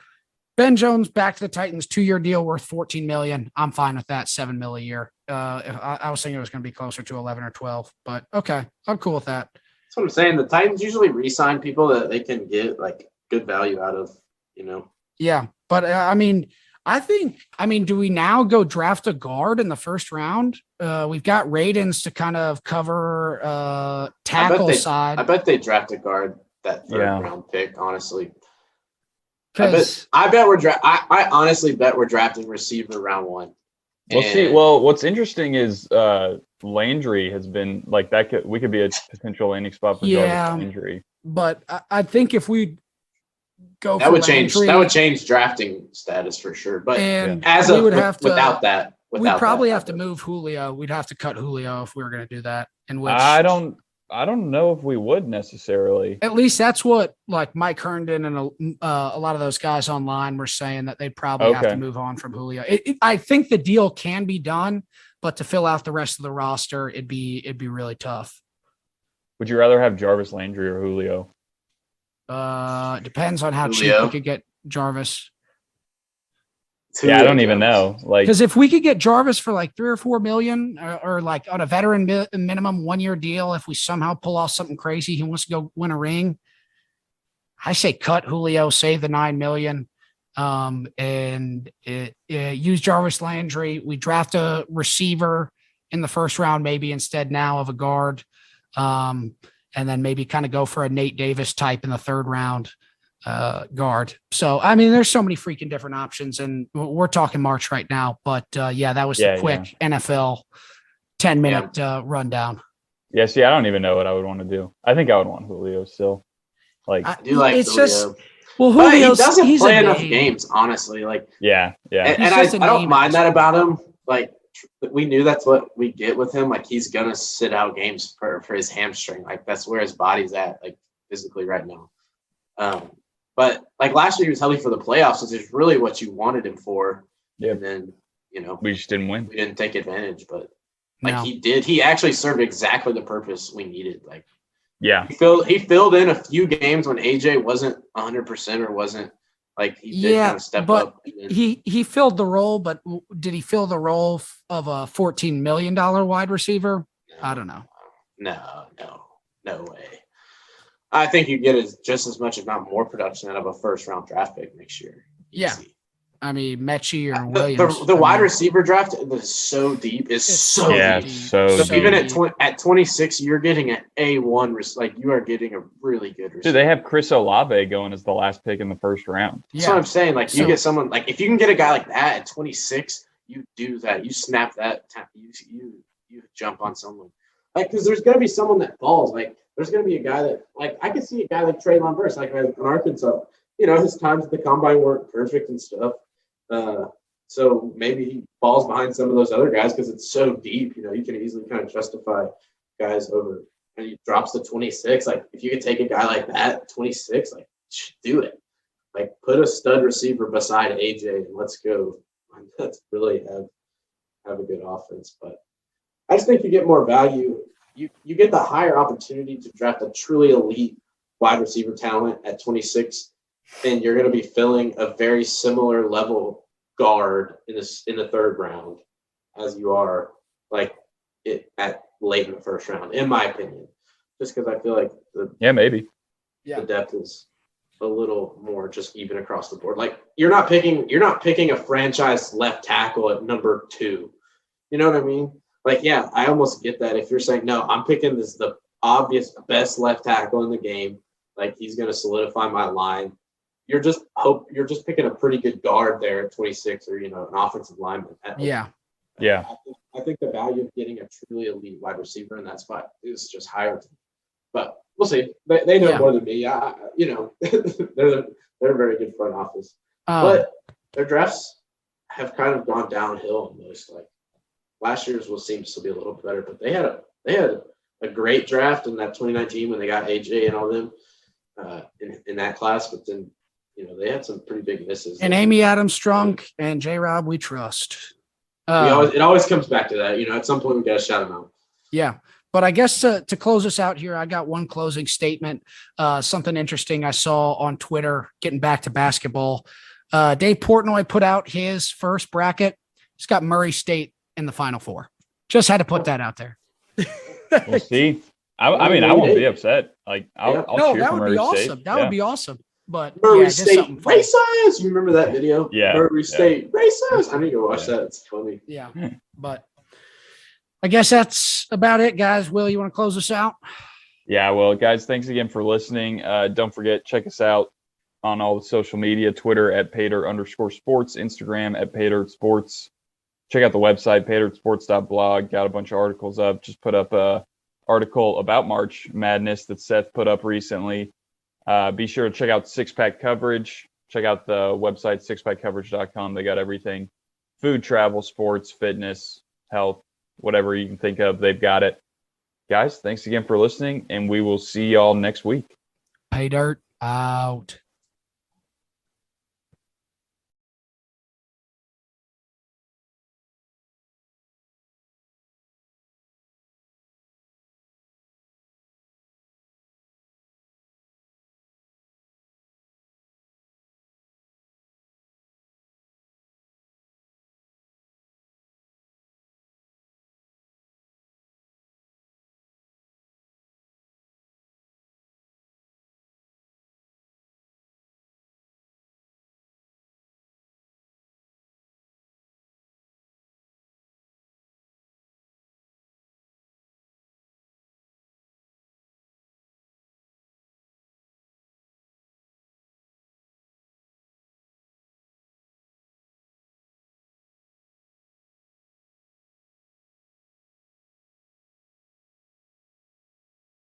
S4: Ben Jones back to the Titans, 2-year deal worth $14 million. I'm fine with that, $7 million a year. I was thinking it was going to be closer to 11 or 12, but okay, I'm cool with that.
S2: That's what I'm saying. The Titans usually re-sign people that they can get like good value out of,
S4: Yeah, but do we now go draft a guard in the first round? We've got Radens to kind of cover tackle side.
S2: I bet they draft a guard that third round pick, honestly. I honestly bet we're drafting receiver round 1.
S1: We'll see. Well, what's interesting is Landry has been like that. We could be a potential landing spot for Jarvis Landry.
S4: But I think if we go
S2: that would change drafting status for sure. But without that,
S4: we'd probably have to move Julio. We'd have to cut Julio if we were going to do that. In which
S1: I don't I don't know if we would necessarily.
S4: At least that's what like Mike Herndon and a lot of those guys online were saying, that they'd probably have to move on from Julio. I think the deal can be done, but to fill out the rest of the roster, it'd be really tough.
S1: Would you rather have Jarvis Landry or Julio?
S4: Depends on how cheap we could get Jarvis.
S1: Yeah, I don't even know. Like,
S4: because if we could get Jarvis for like $3 or $4 million, or like on a veteran minimum 1 year deal, if we somehow pull off something crazy, he wants to go win a ring. I say cut Julio, save the $9 million, and use Jarvis Landry. We draft a receiver in the first round, maybe instead now of a guard, and then maybe kind of go for a Nate Davis type in the third round. Guard. So, I mean, there's so many freaking different options, and we're talking March right now, but yeah, that was the quick NFL 10-minute rundown.
S1: Yeah. See, I don't even know what I would want to do. I think I would want Julio still. Like,
S2: I do like
S4: it's
S2: Julio.
S4: just, well, Julio
S2: doesn't play enough games, honestly. Like,
S1: yeah.
S2: And I don't mind that about him. Like, we knew that's what we get with him. Like, he's gonna sit out games for his hamstring. Like, that's where his body's at, like physically right now. But like last year, he was healthy for the playoffs, which is really what you wanted him for. Yeah. And then,
S1: we just didn't win.
S2: We didn't take advantage, but he did. He actually served exactly the purpose we needed. Like,
S1: yeah,
S2: he filled in a few games when AJ wasn't 100% or wasn't like he did kind of step up.
S4: He filled the role, but did he fill the role of a $14 million wide receiver? No, I don't know. No way. I think you get just as much, if not more, production out of a first-round draft pick next year. Easy. Yeah, I mean Mechie or Williams.
S2: The wide receiver draft is so deep. It's so deep. So even at 26, you're getting an A1. Like, you are getting a really good receiver.
S1: Dude, they have Chris Olave going as the last pick in the first round.
S2: That's what I'm saying. Like, you get someone like, if you can get a guy like that at 26, you do that. You snap that. You jump on someone. Like, because there's gonna be someone that falls. Like, there's going to be a guy that, like, I could see a guy like Treylon Burks, like in Arkansas. His times at the combine weren't perfect and stuff. So maybe he falls behind some of those other guys because it's so deep. You can easily kind of justify guys over. And he drops to 26. Like, if you could take a guy like that at 26, like, do it. Like, put a stud receiver beside AJ and let's go. Let's really have a good offense. But I just think you get more value. You get the higher opportunity to draft a truly elite wide receiver talent at 26, and you're going to be filling a very similar level guard in the third round as you are like it at late in the first round, in my opinion. Just because I feel like the depth is a little more just even across the board. Like, you're not picking a franchise left tackle at number 2. You know what I mean? Like, yeah, I almost get that. If you're saying, no, I'm picking the obvious best left tackle in the game, like, he's going to solidify my line. You're just picking a pretty good guard there at 26, or an offensive lineman.
S1: Yeah.
S2: I think the value of getting a truly elite wide receiver in that spot is just higher. But we'll see. They know more than me. They're a very good front office, but their drafts have kind of gone downhill almost. Like, last year's seems to be a little bit better, but they had a great draft in that 2019 when they got AJ and all them in that class, but then they had some pretty big misses.
S4: And Amy Adams-Strunk and J-Rob, we trust.
S2: It always comes back to that. At some point we got to shout them out.
S4: Yeah. But I guess to close us out here, I got one closing statement. Something interesting I saw on Twitter, getting back to basketball. Dave Portnoy put out his first bracket. He's got Murray State in the Final Four. Just had to put that out there.
S1: We'll see. I mean, I won't be upset. Like, I'll cheer for Murray State.
S4: That would be awesome. But
S2: Murray State racist. You remember that video?
S1: Yeah.
S2: Murray State racist. I need to watch that. It's funny.
S4: Yeah. But I guess that's about it, guys. Will, you want to close us out?
S1: Yeah. Well, guys, thanks again for listening. Don't forget, check us out on all the social media: Twitter at @Paydirt_sports, Instagram at @PayDirtSports. Check out the website, paydirtsports.blog. Got a bunch of articles up. Just put up a article about March Madness that Seth put up recently. Be sure to check out Six Pack Coverage. Check out the website, sixpackcoverage.com. They got everything: food, travel, sports, fitness, health, whatever you can think of, they've got it. guys, thanks again for listening, and we will see y'all next week.
S4: Pay Dirt out.